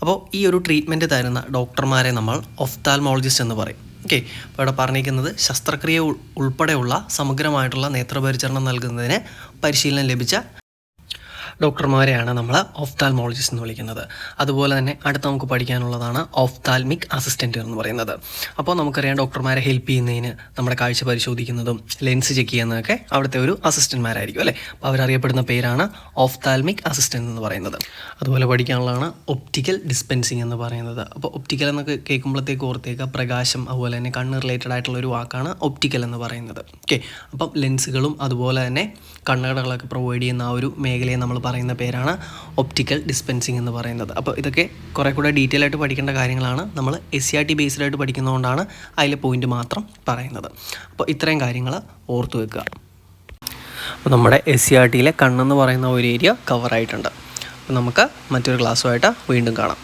അപ്പോൾ ഈ ഒരു ട്രീറ്റ്മെൻറ്റ് തരുന്ന ഡോക്ടർമാരെ നമ്മൾ ഓഫ്താൽമോളജിസ്റ്റ് എന്ന് പറയും. ഓക്കെ, അപ്പോൾ ഇവിടെ പറഞ്ഞിരിക്കുന്നത് ശസ്ത്രക്രിയ ഉൾപ്പെടെയുള്ള സമഗ്രമായിട്ടുള്ള നേത്രപരിചരണം നൽകുന്നതിന് പരിശീലനം ലഭിച്ച ഡോക്ടർമാരെയാണ് നമ്മൾ ഓഫ്താൽമോളജിസ്റ്റ് എന്ന് വിളിക്കുന്നത്. അതുപോലെ തന്നെ അടുത്ത് നമുക്ക് പഠിക്കാനുള്ളതാണ് ഓഫ്താൽമിക് അസിസ്റ്റൻ്റ് എന്ന് പറയുന്നത്. അപ്പോൾ നമുക്കറിയാം, ഡോക്ടർമാരെ ഹെൽപ്പ് ചെയ്യുന്നതിന്, നമ്മുടെ കാഴ്ച പരിശോധിക്കുന്നതും ലെൻസ് ചെക്ക് ചെയ്യുന്നതൊക്കെ അവിടുത്തെ ഒരു അസിസ്റ്റന്റ്മാരായിരിക്കും അല്ലേ. അപ്പോൾ അവരറിയപ്പെടുന്ന പേരാണ് ഓഫ്താൽമിക് അസിസ്റ്റൻ്റ് എന്ന് പറയുന്നത്. അതുപോലെ പഠിക്കാനുള്ളതാണ് ഒപ്റ്റിക്കൽ ഡിസ്പെൻസിങ് എന്ന് പറയുന്നത്. അപ്പോൾ ഒപ്റ്റിക്കൽ എന്നൊക്കെ കേൾക്കുമ്പോഴത്തേക്ക് ഓർത്തേക്ക് പ്രകാശം, അതുപോലെ തന്നെ കണ്ണ് റിലേറ്റഡ് ആയിട്ടുള്ള ഒരു വാക്കാണ് ഒപ്റ്റിക്കൽ എന്ന് പറയുന്നത്. ഓക്കെ, അപ്പം ലെൻസുകളും അതുപോലെ തന്നെ കണ്ണടകളൊക്കെ പ്രൊവൈഡ് ചെയ്യുന്ന ആ ഒരു മേഖലയെ നമ്മൾ പറയുന്ന പേരാണ് ഒപ്റ്റിക്കൽ ഡിസ്പെൻസിങ് എന്ന് പറയുന്നത്. അപ്പോൾ ഇതൊക്കെ കുറേ കൂടെ ഡീറ്റെയിൽ ആയിട്ട് പഠിക്കേണ്ട കാര്യങ്ങളാണ്. നമ്മൾ SCRT ബേസ്ഡ് ആയിട്ട് പഠിക്കുന്നതുകൊണ്ടാണ് അതിലെ പോയിന്റ് മാത്രം പറയുന്നത്. അപ്പോൾ ഇത്രയും കാര്യങ്ങൾ ഓർത്തു വെക്കുക. അപ്പോൾ നമ്മുടെ SCRTയിലെ കണ്ണെന്ന് പറയുന്ന ഒരു ഏരിയ കവറായിട്ടുണ്ട്. അപ്പോൾ നമുക്ക് മറ്റൊരു ക്ലാസ്സുമായിട്ട് വീണ്ടും കാണാം.